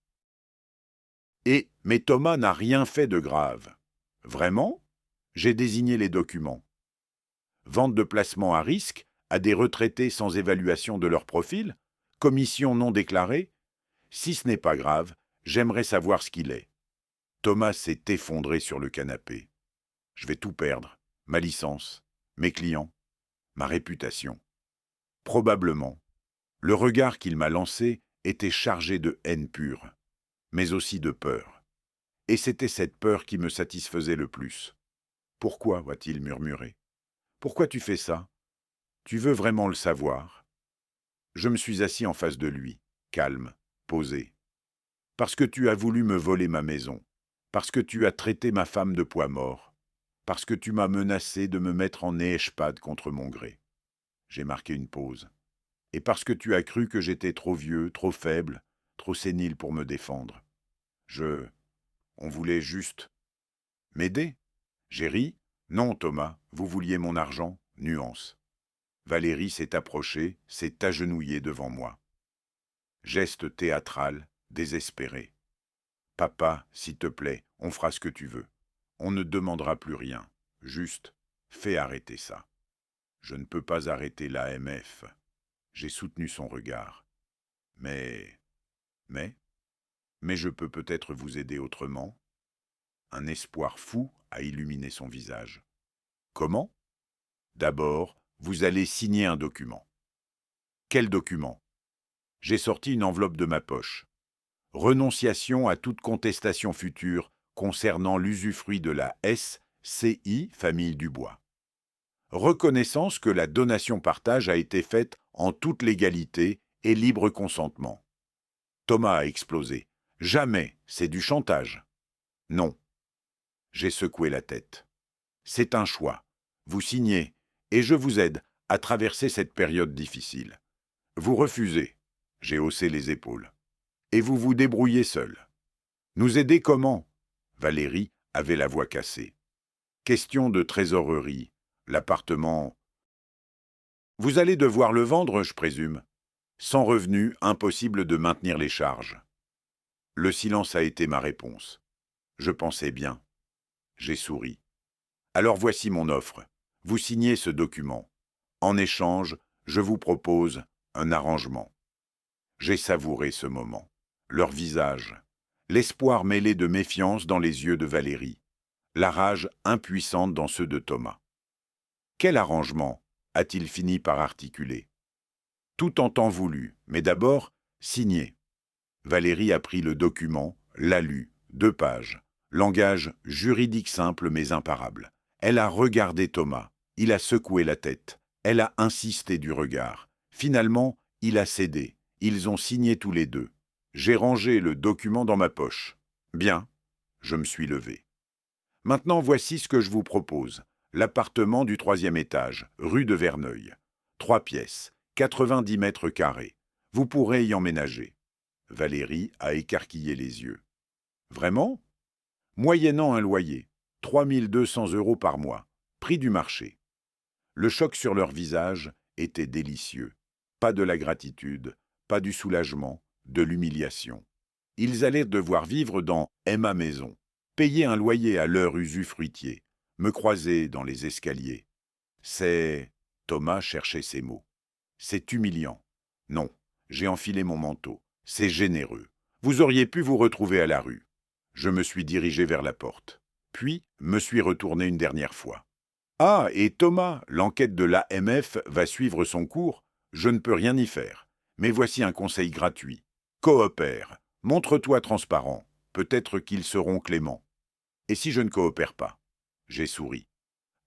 Mais Thomas n'a rien fait de grave. Vraiment? J'ai désigné les documents. Vente de placements à risque à des retraités sans évaluation de leur profil? Commission non déclarée? Si ce n'est pas grave, j'aimerais savoir ce qu'il est. Thomas s'est effondré sur le canapé. Je vais tout perdre. Ma licence, mes clients, ma réputation. Probablement. Le regard qu'il m'a lancé était chargé de haine pure, mais aussi de peur. Et c'était cette peur qui me satisfaisait le plus. Pourquoi, va-t-il murmurer? Pourquoi tu fais ça? Tu veux vraiment le savoir? Je me suis assis en face de lui, calme, posé. Parce que tu as voulu me voler ma maison, parce que tu as traité ma femme de poids mort, parce que tu m'as menacé de me mettre en échepade contre mon gré. J'ai marqué une pause. Et parce que tu as cru que j'étais trop vieux, trop faible, trop sénile pour me défendre. On voulait juste m'aider. J'ai ri. Non, Thomas, vous vouliez mon argent. Nuance. Valérie s'est approchée, s'est agenouillée devant moi. Geste théâtral, désespéré. Papa, s'il te plaît, on fera ce que tu veux. On ne demandera plus rien. Juste, fais arrêter ça. Je ne peux pas arrêter l'AMF. J'ai soutenu son regard. Mais je peux peut-être vous aider autrement. Un espoir fou a illuminé son visage. Comment? D'abord, vous allez signer un document. Quel document? J'ai sorti une enveloppe de ma poche. Renonciation à toute contestation future concernant l'usufruit de la SCI Famille Dubois. Reconnaissance que la donation-partage a été faite en toute légalité et libre consentement. Thomas a explosé. Jamais, c'est du chantage. Non. J'ai secoué la tête. C'est un choix. Vous signez, et je vous aide à traverser cette période difficile. Vous refusez. J'ai haussé les épaules. Et vous vous débrouillez seul. Nous aider comment? Valérie avait la voix cassée. Question de trésorerie. L'appartement. Vous allez devoir le vendre, je présume. Sans revenu, impossible de maintenir les charges. Le silence a été ma réponse. Je pensais bien. J'ai souri. Alors voici mon offre. Vous signez ce document. En échange, je vous propose un arrangement. J'ai savouré ce moment. Leur visage. L'espoir mêlé de méfiance dans les yeux de Valérie. La rage impuissante dans ceux de Thomas. Quel arrangement? A-t-il fini par articuler. Tout en temps voulu, mais d'abord, signé. Valérie a pris le document, l'a lu, 2 pages. Langage juridique simple mais imparable. Elle a regardé Thomas. Il a secoué la tête. Elle a insisté du regard. Finalement, il a cédé. Ils ont signé tous les deux. J'ai rangé le document dans ma poche. Bien. Je me suis levé. Maintenant, voici ce que je vous propose. L'appartement du 3e étage, rue de Verneuil. 3 pièces, 90 mètres carrés. Vous pourrez y emménager. Valérie a écarquillé les yeux. Vraiment? Moyennant un loyer, 3 200 € par mois, prix du marché. Le choc sur leur visage était délicieux. Pas de la gratitude, pas du soulagement, de l'humiliation. Ils allaient devoir vivre dans Emma Maison, payer un loyer à leur usufruitier, me croiser dans les escaliers. C'est... Thomas cherchait ses mots. C'est humiliant. Non, j'ai enfilé mon manteau. C'est généreux. Vous auriez pu vous retrouver à la rue. Je me suis dirigé vers la porte. Puis, me suis retourné une dernière fois. Ah, et Thomas, l'enquête de l'AMF va suivre son cours. Je ne peux rien y faire. Mais voici un conseil gratuit. Coopère. Montre-toi transparent. Peut-être qu'ils seront cléments. Et si je ne coopère pas? J'ai souri.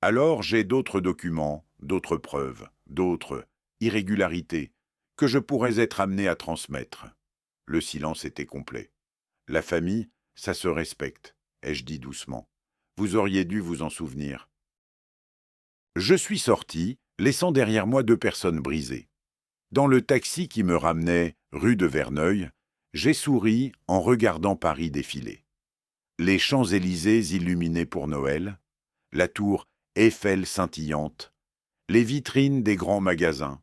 Alors j'ai d'autres documents, d'autres preuves, d'autres irrégularités que je pourrais être amené à transmettre. Le silence était complet. La famille, ça se respecte, ai-je dit doucement. Vous auriez dû vous en souvenir. Je suis sorti, laissant derrière moi 2 personnes brisées. Dans le taxi qui me ramenait rue de Verneuil, j'ai souri en regardant Paris défiler. Les Champs-Élysées illuminés pour Noël, la tour Eiffel scintillante, les vitrines des grands magasins.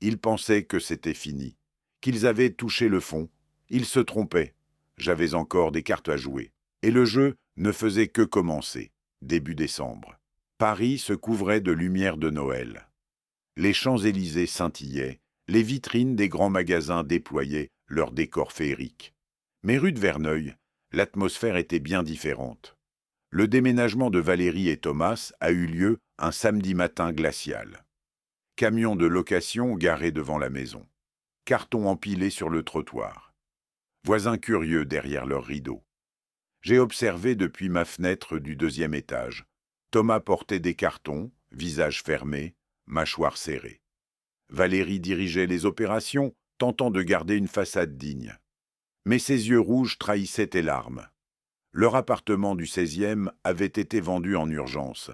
Ils pensaient que c'était fini, qu'ils avaient touché le fond. Ils se trompaient. J'avais encore des cartes à jouer. Et le jeu ne faisait que commencer, début décembre. Paris se couvrait de lumière de Noël. Les Champs-Élysées scintillaient, les vitrines des grands magasins déployaient leur décor féerique. Mais rue de Verneuil, l'atmosphère était bien différente. Le déménagement de Valérie et Thomas a eu lieu un samedi matin glacial. Camion de location garé devant la maison. Cartons empilés sur le trottoir. Voisins curieux derrière leurs rideaux. J'ai observé depuis ma fenêtre du 2e étage. Thomas portait des cartons, visage fermé, mâchoire serrée. Valérie dirigeait les opérations, tentant de garder une façade digne. Mais ses yeux rouges trahissaient tes larmes. Leur appartement du 16e avait été vendu en urgence.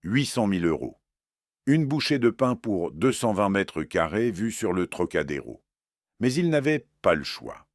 800 000 €. Une bouchée de pain pour 220 mètres carrés vue sur le Trocadéro. Mais ils n'avaient pas le choix.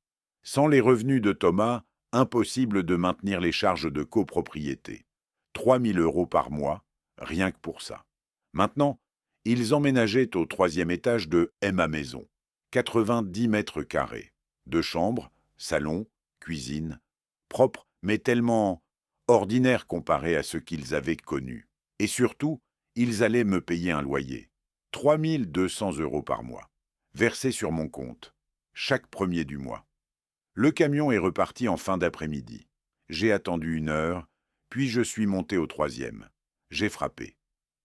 Sans les revenus de Thomas, impossible de maintenir les charges de copropriété. 3 000 € par mois, rien que pour ça. Maintenant, ils emménageaient au 3e étage de Emma Maison, 90 mètres carrés. 2 chambres, salon, cuisine, propre mais tellement ordinaire comparé à ce qu'ils avaient connu. Et surtout, ils allaient me payer un loyer. 3 200 € par mois, versé sur mon compte, chaque premier du mois. Le camion est reparti en fin d'après-midi. J'ai attendu 1 heure, puis je suis monté au 3e. J'ai frappé.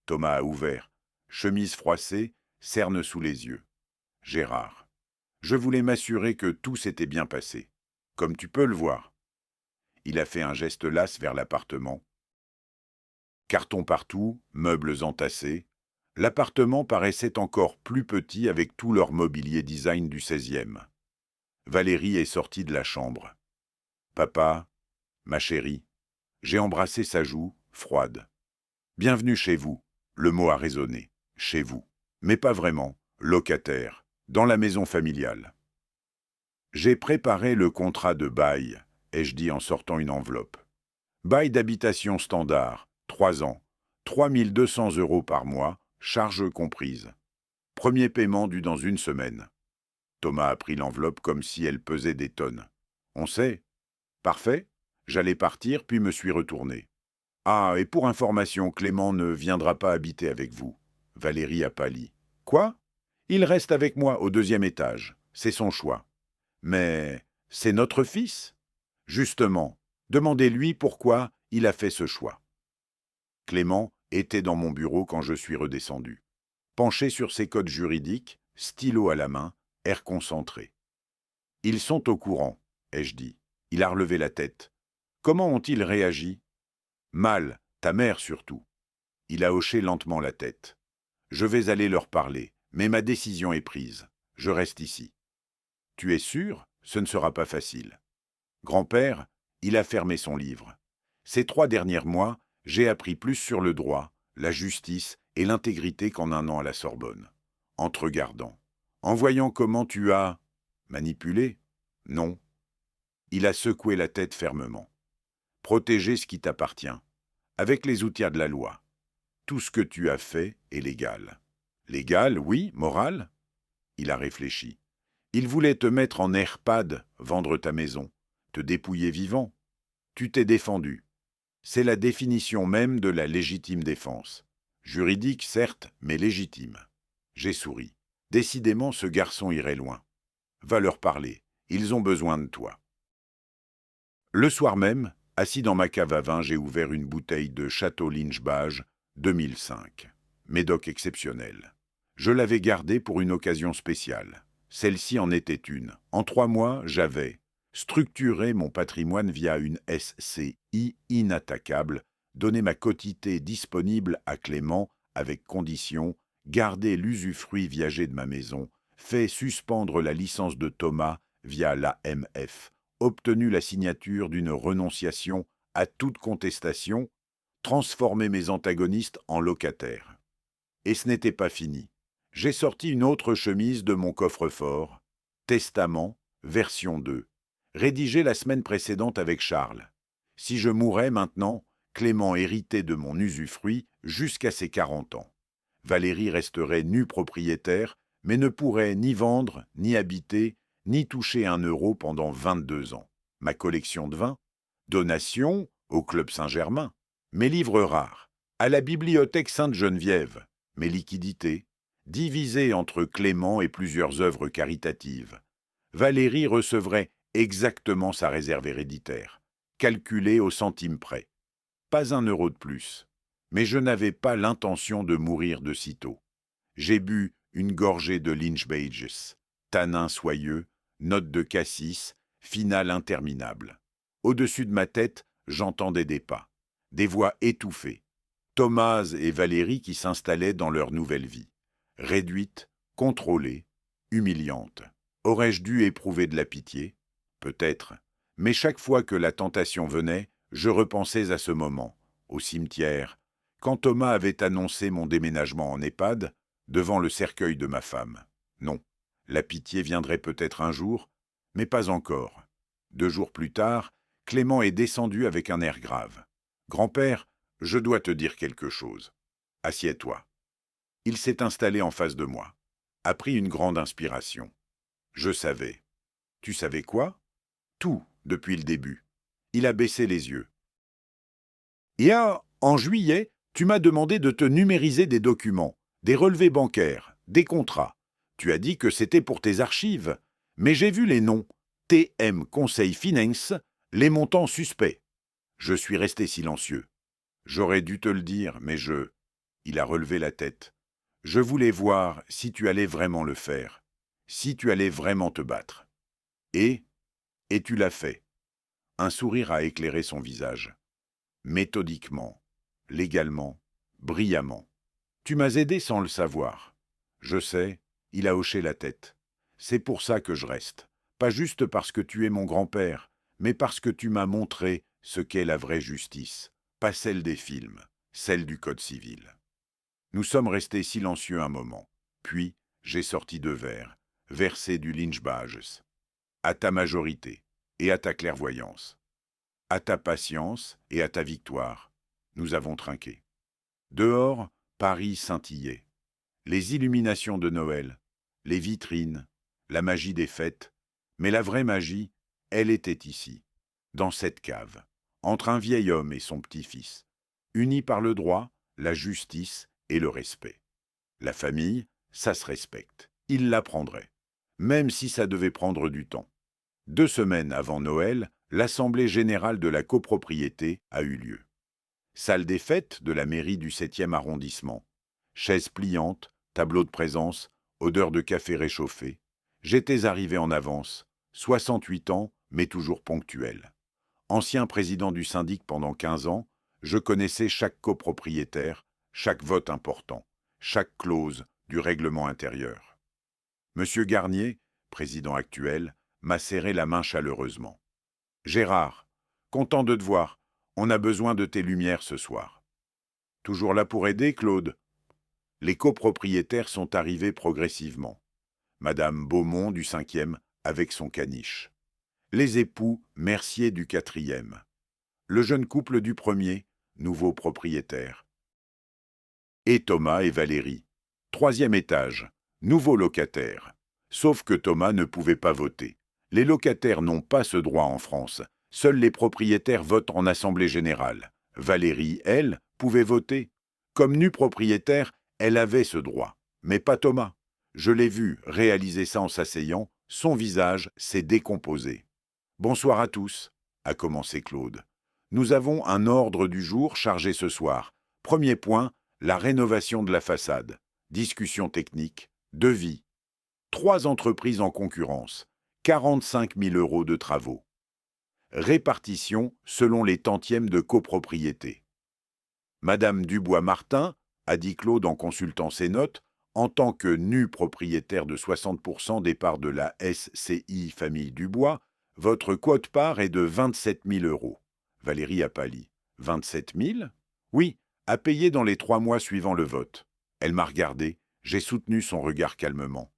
Thomas a ouvert. Chemise froissée, cerne sous les yeux. Gérard. Je voulais m'assurer que tout s'était bien passé. Comme tu peux le voir. Il a fait un geste las vers l'appartement. Cartons partout, meubles entassés. L'appartement paraissait encore plus petit avec tout leur mobilier design du 16e. Valérie est sortie de la chambre. « Papa, ma chérie. » J'ai embrassé sa joue, froide. « Bienvenue chez vous. » Le mot a résonné. Chez vous. Mais pas vraiment. Locataire. Dans la maison familiale. J'ai préparé le contrat de bail, ai-je dit en sortant une enveloppe. Bail d'habitation standard, 3 ans, 3 200 € par mois, charges comprises. Premier paiement dû dans 1 semaine. Thomas a pris l'enveloppe comme si elle pesait des tonnes. On sait. Parfait. J'allais partir, puis me suis retourné. Ah, et pour information, Clément ne viendra pas habiter avec vous. Valérie a pâli. Quoi? Il reste avec moi au 2e étage. C'est son choix. Mais c'est notre fils. Justement, demandez-lui pourquoi il a fait ce choix. Clément était dans mon bureau quand je suis redescendu. Penché sur ses codes juridiques, stylo à la main, air concentré. Ils sont au courant, ai-je dit. Il a relevé la tête. Comment ont-ils réagi? Mal, ta mère surtout. Il a hoché lentement la tête. Je vais aller leur parler, mais ma décision est prise. Je reste ici. Tu es sûr? Ce ne sera pas facile. Grand-père, il a fermé son livre. Ces 3 derniers mois, j'ai appris plus sur le droit, la justice et l'intégrité qu'en 1 an à la Sorbonne. En te regardant. En voyant comment tu as... manipulé? Non. Il a secoué la tête fermement. Protéger ce qui t'appartient. Avec les outils de la loi. Tout ce que tu as fait est légal. Légal, oui, moral? Il a réfléchi. Il voulait te mettre en EHPAD, vendre ta maison, te dépouiller vivant. Tu t'es défendu. C'est la définition même de la légitime défense. Juridique, certes, mais légitime. J'ai souri. Décidément, ce garçon irait loin. Va leur parler. Ils ont besoin de toi. Le soir même, assis dans ma cave à vin, j'ai ouvert une bouteille de Château Lynch-Bages 2005. Médoc exceptionnel. Je l'avais gardée pour une occasion spéciale. Celle-ci en était une. En 3 mois, j'avais structuré mon patrimoine via une SCI inattaquable, donné ma quotité disponible à Clément avec condition, gardé l'usufruit viager de ma maison, fait suspendre la licence de Thomas via l'AMF, obtenu la signature d'une renonciation à toute contestation, transformé mes antagonistes en locataires. Et ce n'était pas fini. J'ai sorti une autre chemise de mon coffre-fort, Testament, version 2, rédigée la semaine précédente avec Charles. Si je mourais maintenant, Clément héritait de mon usufruit jusqu'à ses 40 ans. Valérie resterait nue propriétaire, mais ne pourrait ni vendre, ni habiter, ni toucher 1 € pendant 22 ans. Ma collection de vins, donation au Club Saint-Germain, mes livres rares, à la Bibliothèque Sainte-Geneviève, mes liquidités, divisé entre Clément et plusieurs œuvres caritatives. Valérie recevrait exactement sa réserve héréditaire, calculée au centime près. Pas un euro de plus. Mais je n'avais pas l'intention de mourir de sitôt. J'ai bu une gorgée de Lynch-Bages, tanin soyeux, notes de cassis, finale interminable. Au-dessus de ma tête, j'entendais des pas, des voix étouffées. Thomas et Valérie qui s'installaient dans leur nouvelle vie. Réduite, contrôlée, humiliante. Aurais-je dû éprouver de la pitié? Peut-être. Mais chaque fois que la tentation venait, je repensais à ce moment, au cimetière, quand Thomas avait annoncé mon déménagement en EHPAD, devant le cercueil de ma femme. Non, la pitié viendrait peut-être un jour, mais pas encore. 2 jours plus tard, Clément est descendu avec un air grave. « Grand-père, je dois te dire quelque chose. Assieds-toi. » Il s'est installé en face de moi, a pris une grande inspiration. Je savais. Tu savais quoi? Tout, depuis le début. Il a baissé les yeux. En juillet, tu m'as demandé de te numériser des documents, des relevés bancaires, des contrats. Tu as dit que c'était pour tes archives, mais j'ai vu les noms. TM Conseil Finance, les montants suspects. Je suis resté silencieux. J'aurais dû te le dire, mais Il a relevé la tête. Je voulais voir si tu allais vraiment le faire, si tu allais vraiment te battre. Et tu l'as fait. Un sourire a éclairé son visage. Méthodiquement, légalement, brillamment. Tu m'as aidé sans le savoir. Je sais, il a hoché la tête. C'est pour ça que je reste. Pas juste parce que tu es mon grand-père, mais parce que tu m'as montré ce qu'est la vraie justice, pas celle des films, celle du Code civil. Nous sommes restés silencieux un moment. Puis, j'ai sorti 2 verres, versé du Lynch-Bages. À ta majorité et à ta clairvoyance. À ta patience et à ta victoire. Nous avons trinqué. Dehors, Paris scintillait. Les illuminations de Noël, les vitrines, la magie des fêtes. Mais la vraie magie, elle était ici, dans cette cave, entre un vieil homme et son petit-fils, unis par le droit, la justice et le respect. La famille, ça se respecte. Il l'apprendrait, même si ça devait prendre du temps. 2 semaines avant Noël, l'Assemblée générale de la copropriété a eu lieu. Salle des fêtes de la mairie du 7e arrondissement. Chaises pliantes, tableau de présence, odeur de café réchauffé. J'étais arrivé en avance, 68 ans, mais toujours ponctuel. Ancien président du syndic pendant 15 ans, je connaissais chaque copropriétaire, chaque vote important, chaque clause du règlement intérieur. Monsieur Garnier, président actuel, m'a serré la main chaleureusement. « Gérard, content de te voir, on a besoin de tes lumières ce soir. » Toujours là pour aider, Claude? Les copropriétaires sont arrivés progressivement. Madame Beaumont du 5e avec son caniche. Les époux Mercier du 4e. Le jeune couple du 1er, nouveau propriétaire. Et Thomas et Valérie. 3e étage, nouveau locataire. Sauf que Thomas ne pouvait pas voter. Les locataires n'ont pas ce droit en France. Seuls les propriétaires votent en assemblée générale. Valérie, elle, pouvait voter. Comme nue propriétaire, elle avait ce droit. Mais pas Thomas. Je l'ai vu réaliser ça en s'asseyant, son visage s'est décomposé. « Bonsoir à tous », a commencé Claude. « Nous avons un ordre du jour chargé ce soir. Premier point, la rénovation de la façade. Discussion technique, devis. 3 entreprises en concurrence. 45 000 € de travaux. Répartition selon les tantièmes de copropriété. Madame Dubois-Martin, a dit Claude en consultant ses notes, en tant que nue propriétaire de 60% des parts de la SCI Famille Dubois, votre quote-part est de 27 000 €. Valérie a pâli. 27 000? Oui, à payer dans les 3 mois suivant le vote. Elle m'a regardé, j'ai soutenu son regard calmement.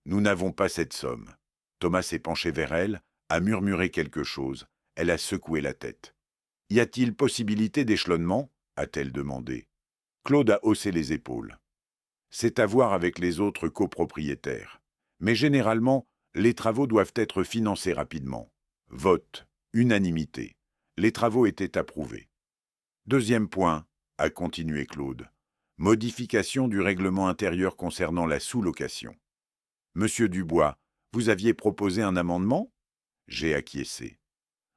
Nous n'avons pas cette somme. Thomas s'est penché vers elle, a murmuré quelque chose. Elle a secoué la tête. Y a-t-il possibilité d'échelonnement? A-t-elle demandé. Claude a haussé les épaules. C'est à voir avec les autres copropriétaires. Mais généralement, les travaux doivent être financés rapidement. Vote, unanimité. Les travaux étaient approuvés. Deuxième point, a continué Claude. Modification du règlement intérieur concernant la sous-location. Monsieur Dubois, vous aviez proposé un amendement? J'ai acquiescé.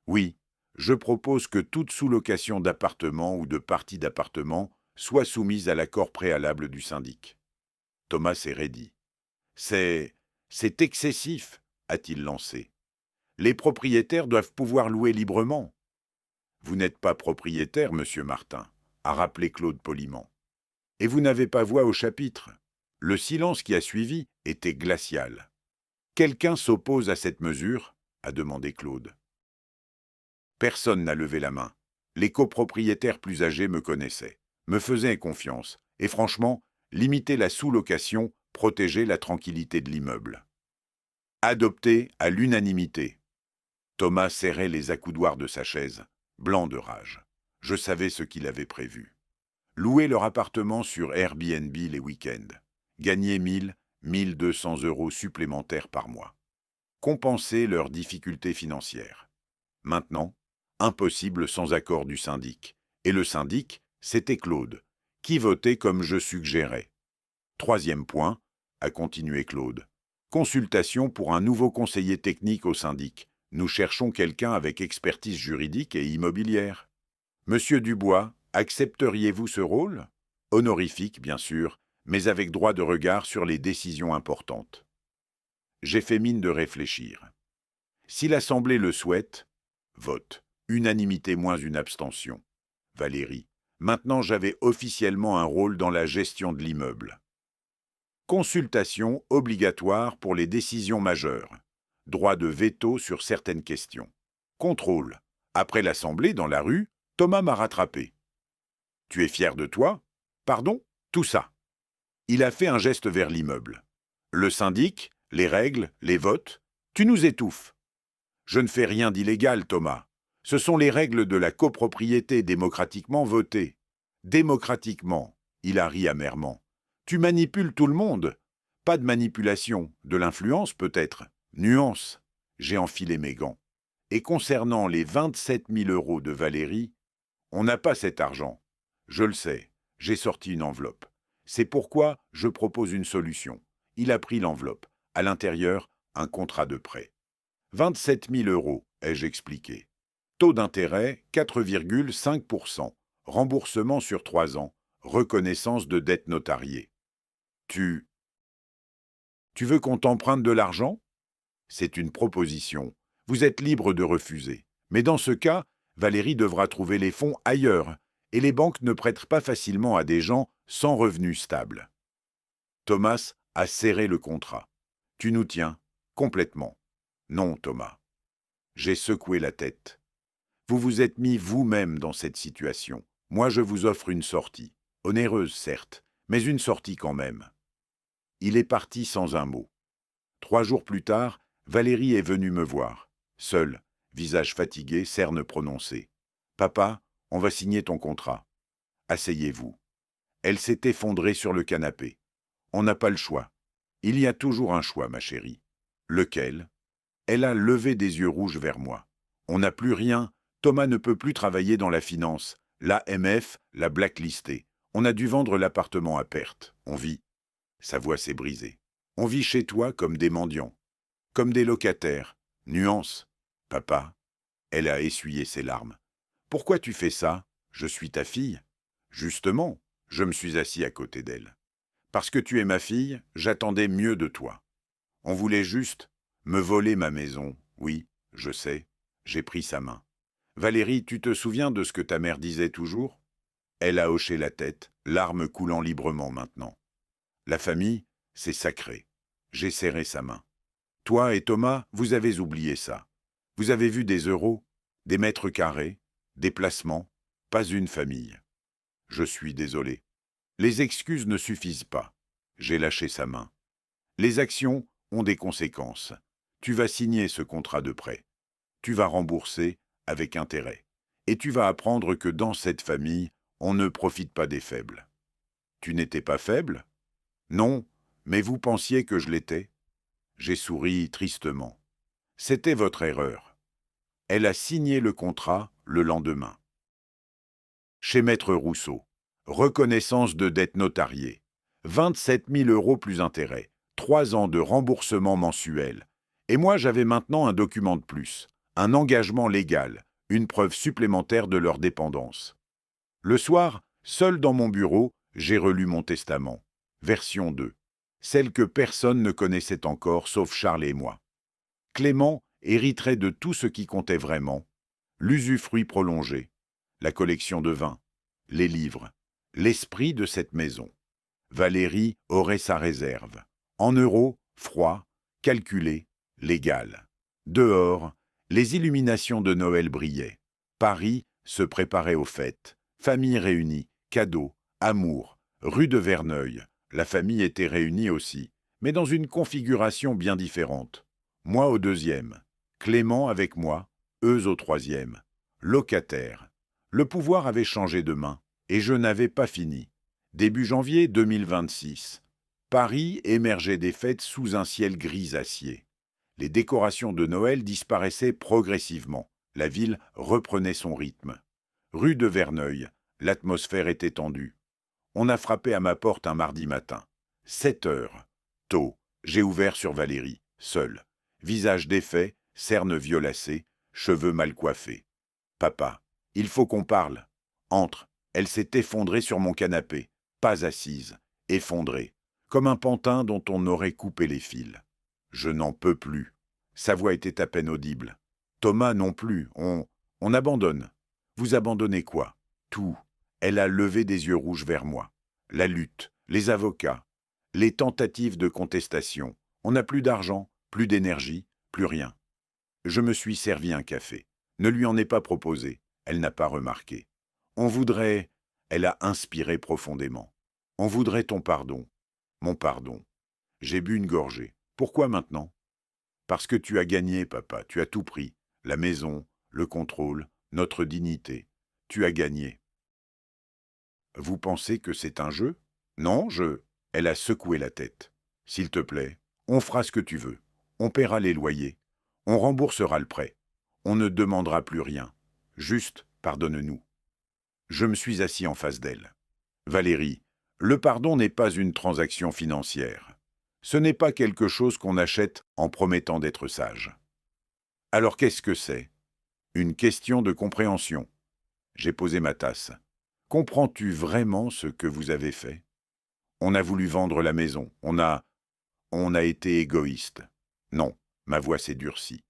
Oui, je propose que toute sous-location d'appartement ou de partie d'appartement soit soumise à l'accord préalable du syndic. Thomas s'est raidi. C'est excessif, a-t-il lancé. Les propriétaires doivent pouvoir louer librement. Vous n'êtes pas propriétaire, monsieur Martin, a rappelé Claude poliment. Et vous n'avez pas voix au chapitre. Le silence qui a suivi était glacial. Quelqu'un s'oppose à cette mesure? A demandé Claude. Personne n'a levé la main. Les copropriétaires plus âgés me connaissaient, me faisaient confiance, et franchement, limiter la sous-location protégeait la tranquillité de l'immeuble. Adopté à l'unanimité. Thomas serrait les accoudoirs de sa chaise, blanc de rage. Je savais ce qu'il avait prévu. Louer leur appartement sur Airbnb les week-ends. Gagner 1 200 € supplémentaires par mois. Compenser leurs difficultés financières. Maintenant, impossible sans accord du syndic. Et le syndic, c'était Claude, qui votait comme je suggérais. Troisième point, a continué Claude. Consultation pour un nouveau conseiller technique au syndic. Nous cherchons quelqu'un avec expertise juridique et immobilière. Monsieur Dubois, accepteriez-vous ce rôle? Honorifique, bien sûr, mais avec droit de regard sur les décisions importantes. J'ai fait mine de réfléchir. Si l'Assemblée le souhaite, vote. Unanimité moins une abstention. Valérie, maintenant j'avais officiellement un rôle dans la gestion de l'immeuble. Consultation obligatoire pour les décisions majeures. Droit de veto sur certaines questions. Contrôle. Après l'Assemblée, dans la rue, Thomas m'a rattrapé. « Tu es fier de toi? Pardon? Tout ça. » Il a fait un geste vers l'immeuble. « Le syndic, les règles, les votes, tu nous étouffes. » « Je ne fais rien d'illégal, Thomas. Ce sont les règles de la copropriété démocratiquement votées. »« Démocratiquement », il a ri amèrement. « Tu manipules tout le monde. Pas de manipulation, de l'influence peut-être. Nuance. » J'ai enfilé mes gants. Et concernant les 27 000 € de Valérie, on n'a pas cet argent. Je le sais, j'ai sorti une enveloppe. C'est pourquoi je propose une solution. Il a pris l'enveloppe. À l'intérieur, un contrat de prêt. 27 000 €, ai-je expliqué. Taux d'intérêt 4,5%. Remboursement sur 3 ans. Reconnaissance de dette notariée. Tu veux qu'on t'emprunte de l'argent? C'est une proposition. Vous êtes libre de refuser. Mais dans ce cas, Valérie devra trouver les fonds ailleurs, et les banques ne prêtent pas facilement à des gens sans revenus stables. Thomas a serré le contrat. Tu nous tiens, complètement. Non, Thomas. J'ai secoué la tête. Vous vous êtes mis vous-même dans cette situation. Moi, je vous offre une sortie. Onéreuse, certes, mais une sortie quand même. Il est parti sans un mot. 3 jours plus tard, Valérie est venue me voir. Seule, visage fatigué, cernes prononcées. « Papa, on va signer ton contrat. Asseyez-vous. » Elle s'est effondrée sur le canapé. « On n'a pas le choix. Il y a toujours un choix, ma chérie. » « Lequel ?» Elle a levé des yeux rouges vers moi. « On n'a plus rien. Thomas ne peut plus travailler dans la finance. L'AMF l'a blacklisté. On a dû vendre l'appartement à perte. On vit. » Sa voix s'est brisée. « On vit chez toi comme des mendiants. Comme des locataires. Nuance. Papa. » Elle a essuyé ses larmes. « Pourquoi tu fais ça? Je suis ta fille. » Justement, je me suis assis à côté d'elle. « Parce que tu es ma fille, j'attendais mieux de toi. On voulait juste me voler ma maison. Oui, je sais. » J'ai pris sa main. « Valérie, tu te souviens de ce que ta mère disait toujours ?» Elle a hoché la tête, larmes coulant librement maintenant. « La famille, c'est sacré. » J'ai serré sa main. « Toi et Thomas, vous avez oublié ça. Vous avez vu des euros, des mètres carrés, des placements, pas une famille. Je suis désolé. Les excuses ne suffisent pas. » J'ai lâché sa main. « Les actions ont des conséquences. Tu vas signer ce contrat de prêt. Tu vas rembourser avec intérêt. Et tu vas apprendre que dans cette famille, on ne profite pas des faibles. » Tu n'étais pas faible? Non, mais vous pensiez que je l'étais? J'ai souri tristement. C'était votre erreur. Elle a signé le contrat le lendemain. Chez Maître Rousseau. Reconnaissance de dette notariée. 27 000 € plus intérêts. 3 ans de remboursement mensuel. Et moi, j'avais maintenant un document de plus. Un engagement légal. Une preuve supplémentaire de leur dépendance. Le soir, seul dans mon bureau, j'ai relu mon testament. Version 2. Celle que personne ne connaissait encore, sauf Charles et moi. Clément hériterait de tout ce qui comptait vraiment. L'usufruit prolongé. La collection de vins. Les livres. L'esprit de cette maison. Valérie aurait sa réserve. En euros, froid, calculé, légal. Dehors, les illuminations de Noël brillaient. Paris se préparait aux fêtes. Famille réunie, cadeaux, amour. Rue de Verneuil, la famille était réunie aussi, mais dans une configuration bien différente. Moi au 2e, Clément avec moi, eux au 3e. Locataire. Le pouvoir avait changé de main, et je n'avais pas fini. Début janvier 2026. Paris émergeait des fêtes sous un ciel gris-acier. Les décorations de Noël disparaissaient progressivement. La ville reprenait son rythme. Rue de Verneuil, l'atmosphère était tendue. On a frappé à ma porte un mardi matin. 7 heures. Tôt, j'ai ouvert sur Valérie, seule. Visage défait, cernes violacées, cheveux mal coiffés. « Papa, il faut qu'on parle. » Entre. Elle s'est effondrée sur mon canapé, pas assise, effondrée, comme un pantin dont on aurait coupé les fils. Je n'en peux plus. Sa voix était à peine audible. Thomas non plus, on abandonne. Vous abandonnez quoi? Tout. Elle a levé des yeux rouges vers moi. La lutte, les avocats, les tentatives de contestation. On n'a plus d'argent, plus d'énergie, plus rien. Je me suis servi un café. Ne lui en ai pas proposé. Elle n'a pas remarqué. On voudrait... Elle a inspiré profondément. On voudrait ton pardon. Mon pardon. J'ai bu une gorgée. Pourquoi maintenant? Parce que tu as gagné, papa. Tu as tout pris. La maison, le contrôle, notre dignité. Tu as gagné. Vous pensez que c'est un jeu? Non, Elle a secoué la tête. S'il te plaît, on fera ce que tu veux. On paiera les loyers. On remboursera le prêt. On ne demandera plus rien. Juste, pardonne-nous. Je me suis assis en face d'elle. Valérie, le pardon n'est pas une transaction financière. Ce n'est pas quelque chose qu'on achète en promettant d'être sage. Alors qu'est-ce que c'est? Une question de compréhension. J'ai posé ma tasse. Comprends-tu vraiment ce que vous avez fait? On a voulu vendre la maison. On a été égoïste. Non, ma voix s'est durcie.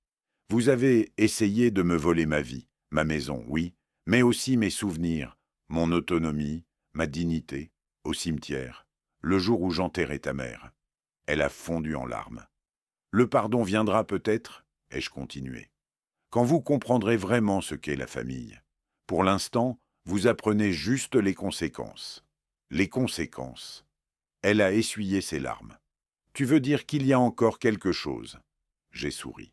Vous avez essayé de me voler ma vie, ma maison, oui, mais aussi mes souvenirs, mon autonomie, ma dignité, au cimetière, le jour où j'enterrai ta mère. Elle a fondu en larmes. Le pardon viendra peut-être, ai-je continué, quand vous comprendrez vraiment ce qu'est la famille. Pour l'instant, vous apprenez juste les conséquences. Les conséquences. Elle a essuyé ses larmes. Tu veux dire qu'il y a encore quelque chose? J'ai souri.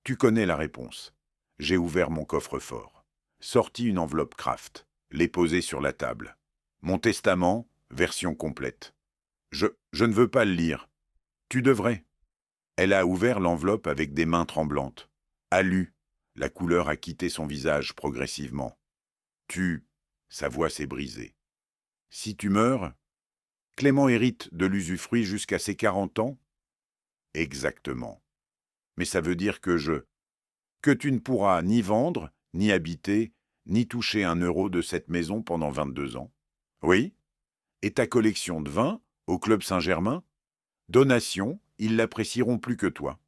Tu connais la réponse. J'ai ouvert mon coffre-fort, sorti une enveloppe Kraft, l'ai posée sur la table. Mon testament, version complète. Je ne veux pas le lire. Tu devrais. Elle a ouvert l'enveloppe avec des mains tremblantes. A lu. La couleur a quitté son visage progressivement. Sa voix s'est brisée. Si tu meurs, Clément hérite de l'usufruit jusqu'à ses 40 ans? Exactement. Mais ça veut dire que tu ne pourras ni vendre, ni habiter, ni toucher un euro de cette maison pendant 22 ans. Oui? Et ta collection de vins, au Club Saint-Germain? Donation, ils l'apprécieront plus que toi.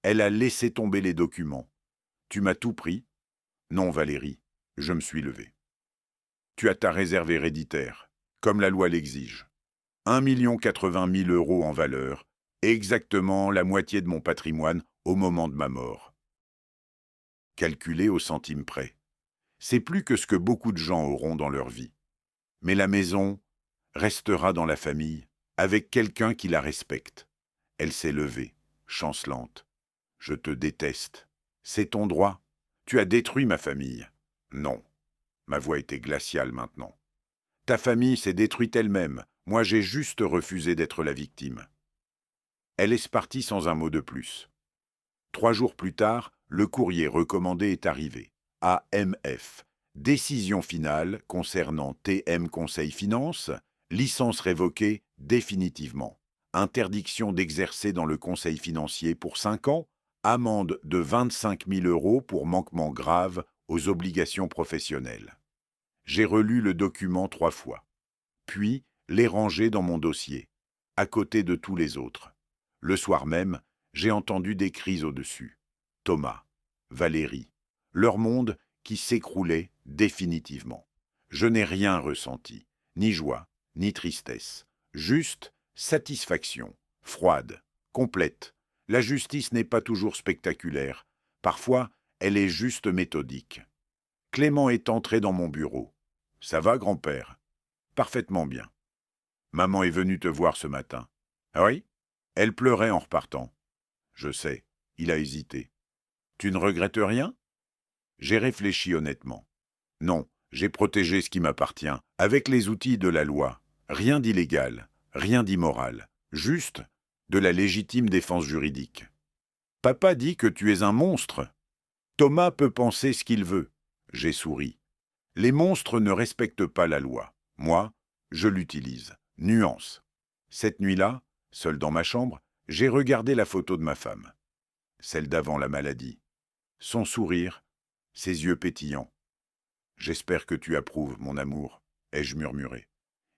Elle a laissé tomber les documents. Tu m'as tout pris? Non, Valérie, je me suis levé. Tu as ta réserve héréditaire, comme la loi l'exige. 1,80 million € en valeur, exactement la moitié de mon patrimoine au moment de ma mort. Calculé au centime près. C'est plus que ce que beaucoup de gens auront dans leur vie. Mais la maison restera dans la famille, avec quelqu'un qui la respecte. Elle s'est levée, chancelante. Je te déteste. C'est ton droit. Tu as détruit ma famille. Non. Ma voix était glaciale maintenant. Ta famille s'est détruite elle-même. Moi, j'ai juste refusé d'être la victime. Elle est partie sans un mot de plus. 3 jours plus tard, le courrier recommandé est arrivé. AMF. Décision finale concernant TM Conseil Finance, licence révoquée définitivement. Interdiction d'exercer dans le conseil financier pour 5 ans, amende de 25 000 € pour manquement grave aux obligations professionnelles. J'ai relu le document 3 fois, puis l'ai rangé dans mon dossier, à côté de tous les autres. Le soir même, j'ai entendu des cris au-dessus. Thomas, Valérie, leur monde qui s'écroulait définitivement. Je n'ai rien ressenti, ni joie, ni tristesse, juste satisfaction, froide, complète. La justice n'est pas toujours spectaculaire, parfois elle est juste méthodique. Clément est entré dans mon bureau. « Ça va, grand-père ?»« Parfaitement bien. »« Maman est venue te voir ce matin. »« Ah oui ?» Elle pleurait en repartant. « Je sais. » Il a hésité. « Tu ne regrettes rien ?» J'ai réfléchi honnêtement. « Non, j'ai protégé ce qui m'appartient, avec les outils de la loi. Rien d'illégal, rien d'immoral, juste de la légitime défense juridique. »« Papa dit que tu es un monstre. »« Thomas peut penser ce qu'il veut. » J'ai souri. « Les monstres ne respectent pas la loi. Moi, je l'utilise. Nuance. » Cette nuit-là, seul dans ma chambre, j'ai regardé la photo de ma femme. Celle d'avant la maladie. Son sourire, ses yeux pétillants. « J'espère que tu approuves, mon amour, » ai-je murmuré.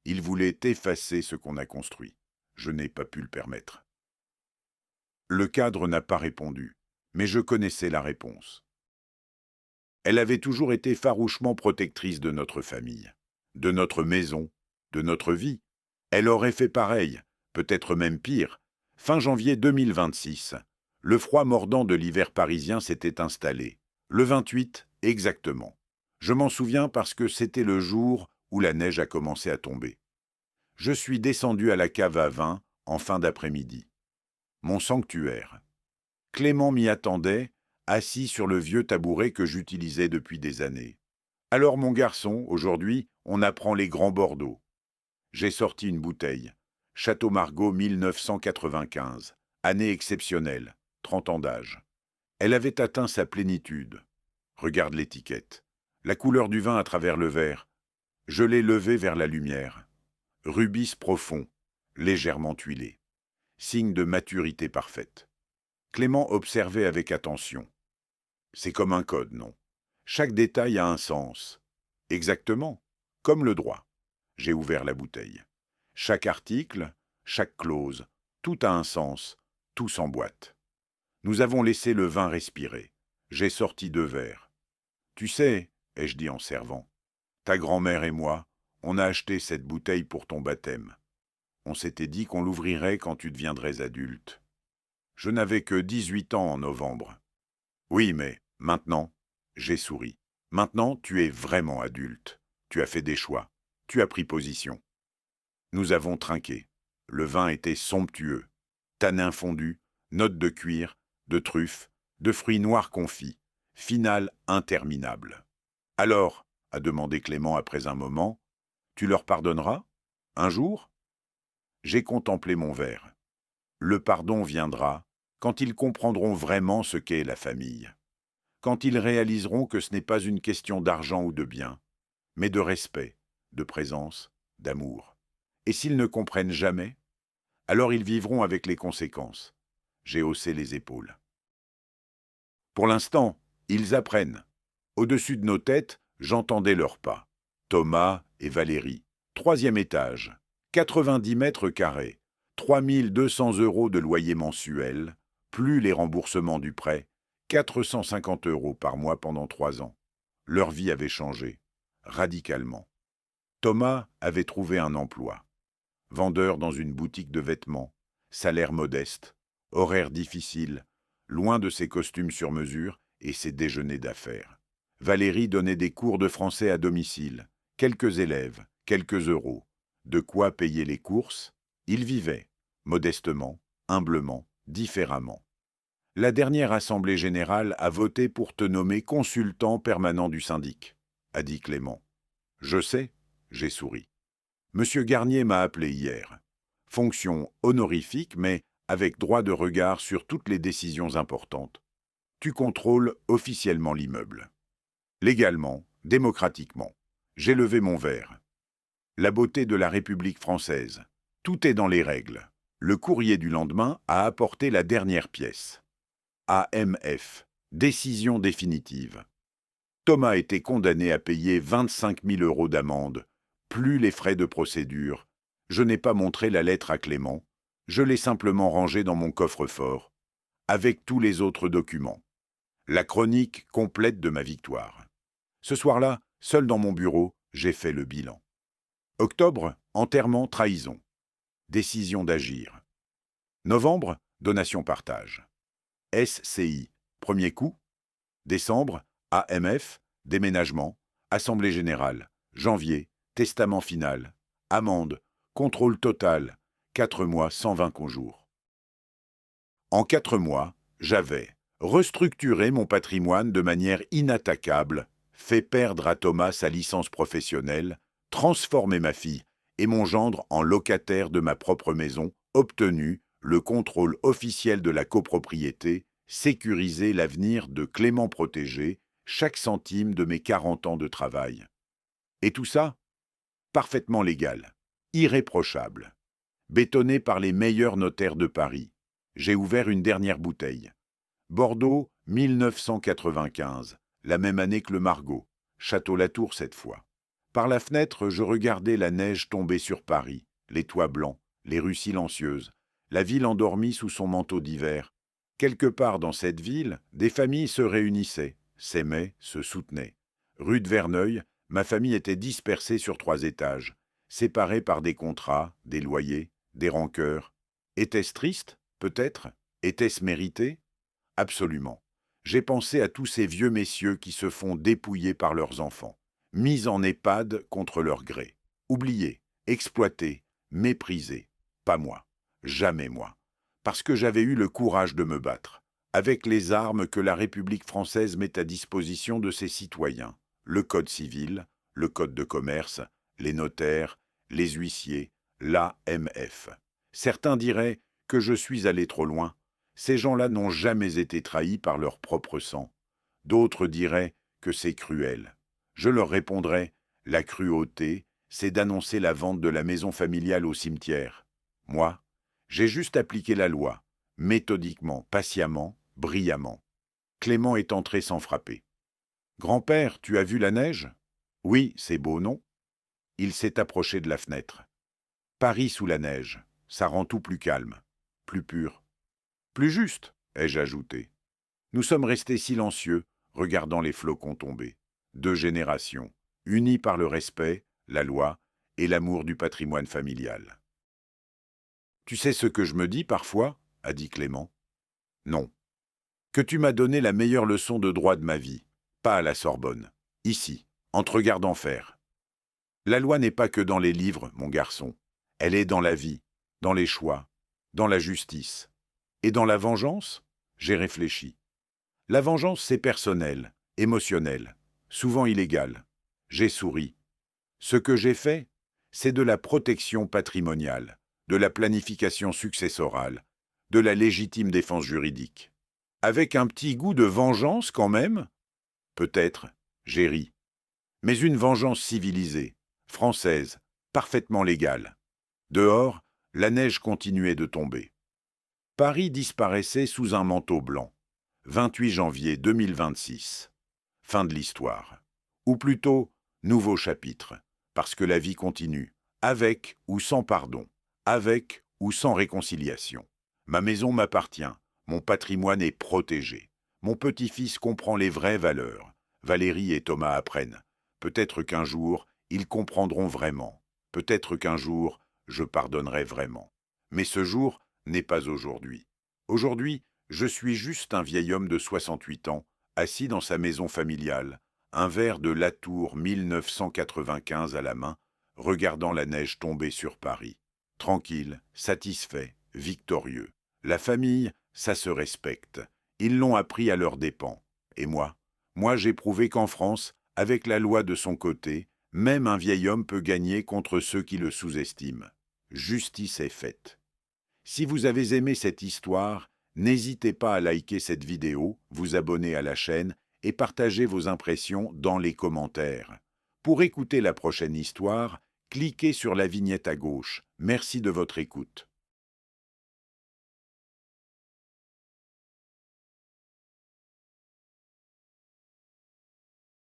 Il voulait effacer ce qu'on a construit. Je n'ai pas pu le permettre. Le cadre n'a pas répondu, mais je connaissais la réponse. Elle avait toujours été farouchement protectrice de notre famille, de notre maison, de notre vie. Elle aurait fait pareil, peut-être même pire. Fin janvier 2026, le froid mordant de l'hiver parisien s'était installé. Le 28, exactement. Je m'en souviens parce que c'était le jour où la neige a commencé à tomber. Je suis descendu à la cave à vin en fin d'après-midi. Mon sanctuaire. Clément m'y attendait, assis sur le vieux tabouret que j'utilisais depuis des années. « Alors mon garçon, aujourd'hui, on apprend les grands Bordeaux. » J'ai sorti une bouteille. Château Margaux 1995. Année exceptionnelle, 30 ans d'âge. Elle avait atteint sa plénitude. Regarde l'étiquette. La couleur du vin à travers le verre. Je l'ai levée vers la lumière. Rubis profond, légèrement tuilé. Signe de maturité parfaite. Clément observait avec attention. C'est comme un code, non? Chaque détail a un sens. Exactement, comme le droit. J'ai ouvert la bouteille. Chaque article, chaque clause, tout a un sens, tout s'emboîte. Nous avons laissé le vin respirer. J'ai sorti 2 verres. « Tu sais, » ai-je dit en servant, « ta grand-mère et moi, on a acheté cette bouteille pour ton baptême. On s'était dit qu'on l'ouvrirait quand tu deviendrais adulte. Je n'avais que 18 ans en novembre. Oui, mais maintenant, j'ai souri. Maintenant, tu es vraiment adulte. Tu as fait des choix. Tu as pris position. » Nous avons trinqué. Le vin était somptueux. Tanin fondu, notes de cuir, de truffes, de fruits noirs confits. Finale interminable. « Alors, » a demandé Clément après un moment, « tu leur pardonneras? Un jour ?» J'ai contemplé mon verre. Le pardon viendra quand ils comprendront vraiment ce qu'est la famille. Quand ils réaliseront que ce n'est pas une question d'argent ou de biens, mais de respect, de présence, d'amour. Et s'ils ne comprennent jamais, alors ils vivront avec les conséquences. J'ai haussé les épaules. Pour l'instant, ils apprennent. Au-dessus de nos têtes, j'entendais leurs pas. Thomas et Valérie. 3e étage. 90 mètres carrés. 3 200 € de loyer mensuel, plus les remboursements du prêt. 450 € par mois pendant 3 ans. Leur vie avait changé. Radicalement. Thomas avait trouvé un emploi. Vendeur dans une boutique de vêtements. Salaire modeste. Horaire difficile. Loin de ses costumes sur mesure et ses déjeuners d'affaires. Valérie donnait des cours de français à domicile. Quelques élèves, quelques euros. De quoi payer les courses. Ils vivaient, modestement, humblement, différemment. La dernière assemblée générale a voté pour te nommer consultant permanent du syndic, a dit Clément. Je sais, j'ai souri. Monsieur Garnier m'a appelé hier. Fonction honorifique, mais avec droit de regard sur toutes les décisions importantes. Tu contrôles officiellement l'immeuble. Légalement, démocratiquement. J'ai levé mon verre. La beauté de la République française. Tout est dans les règles. Le courrier du lendemain a apporté la dernière pièce. AMF. Décision définitive. Thomas était condamné à payer 25 000 € d'amende, plus les frais de procédure. Je n'ai pas montré la lettre à Clément, je l'ai simplement rangée dans mon coffre-fort, avec tous les autres documents. La chronique complète de ma victoire. Ce soir-là, seul dans mon bureau, j'ai fait le bilan. Octobre, enterrement, trahison. Décision d'agir. Novembre, donation-partage. SCI, premier coup. Décembre, AMF, déménagement, assemblée générale. Janvier, testament final. Amende, contrôle total, 4 mois 120 jours. En 4 mois, j'avais restructuré mon patrimoine de manière inattaquable, fait perdre à Thomas sa licence professionnelle, transformé ma fille et mon gendre en locataire de ma propre maison, obtenu le contrôle officiel de la copropriété, sécurisé l'avenir de Clément protégé, chaque centime de mes 40 ans de travail. Et tout ça, parfaitement légal, irréprochable, bétonné par les meilleurs notaires de Paris. J'ai ouvert une dernière bouteille. Bordeaux, 1995, la même année que le Margot, Château-Latour cette fois. Par la fenêtre, je regardais la neige tomber sur Paris, les toits blancs, les rues silencieuses, la ville endormie sous son manteau d'hiver. Quelque part dans cette ville, des familles se réunissaient, s'aimaient, se soutenaient. Rue de Verneuil, ma famille était dispersée sur 3 étages, séparée par des contrats, des loyers, des rancœurs. Était-ce triste, peut-être? Était-ce mérité? Absolument. J'ai pensé à tous ces vieux messieurs qui se font dépouiller par leurs enfants, mis en EHPAD contre leur gré. Oubliés, exploités, méprisés. Pas moi. Jamais moi. Parce que j'avais eu le courage de me battre, avec les armes que la République française met à disposition de ses citoyens. Le code civil, le code de commerce, les notaires, les huissiers, l'AMF. Certains diraient que je suis allé trop loin. Ces gens-là n'ont jamais été trahis par leur propre sang. D'autres diraient que c'est cruel. Je leur répondrais, la cruauté, c'est d'annoncer la vente de la maison familiale au cimetière. Moi, j'ai juste appliqué la loi, méthodiquement, patiemment, brillamment. Clément est entré sans frapper. « Grand-père, tu as vu la neige ?»« Oui, c'est beau, non ?» Il s'est approché de la fenêtre. « Paris sous la neige, ça rend tout plus calme, plus pur. »« Plus juste, » ai-je ajouté. Nous sommes restés silencieux, regardant les flocons tomber. 2 générations, unies par le respect, la loi et l'amour du patrimoine familial. « Tu sais ce que je me dis parfois ?» a dit Clément. « Non. Que tu m'as donné la meilleure leçon de droit de ma vie, pas à la Sorbonne, ici, en te regardant faire. La loi n'est pas que dans les livres, mon garçon. Elle est dans la vie, dans les choix, dans la justice. Et dans la vengeance, j'ai réfléchi. La vengeance, c'est personnel, émotionnel, souvent illégal. J'ai souri. Ce que j'ai fait, c'est de la protection patrimoniale, de la planification successorale, de la légitime défense juridique. Avec un petit goût de vengeance quand même? Peut-être, j'ai ri. Mais une vengeance civilisée, française, parfaitement légale. Dehors, la neige continuait de tomber. Paris disparaissait sous un manteau blanc. 28 janvier 2026. Fin de l'histoire. Ou plutôt, nouveau chapitre, parce que la vie continue, avec ou sans pardon, avec ou sans réconciliation. Ma maison m'appartient, mon patrimoine est protégé. Mon petit-fils comprend les vraies valeurs. Valérie et Thomas apprennent. Peut-être qu'un jour, ils comprendront vraiment. Peut-être qu'un jour, je pardonnerai vraiment. Mais ce jour n'est pas aujourd'hui. Aujourd'hui, je suis juste un vieil homme de 68 ans, assis dans sa maison familiale, un verre de Latour 1995 à la main, regardant la neige tomber sur Paris. Tranquille, satisfait, victorieux. La famille, ça se respecte. Ils l'ont appris à leurs dépens. Et moi j'ai prouvé qu'en France, avec la loi de son côté, même un vieil homme peut gagner contre ceux qui le sous-estiment. Justice est faite. Si vous avez aimé cette histoire, n'hésitez pas à liker cette vidéo, vous abonner à la chaîne et partagez vos impressions dans les commentaires. Pour écouter la prochaine histoire, cliquez sur la vignette à gauche. Merci de votre écoute.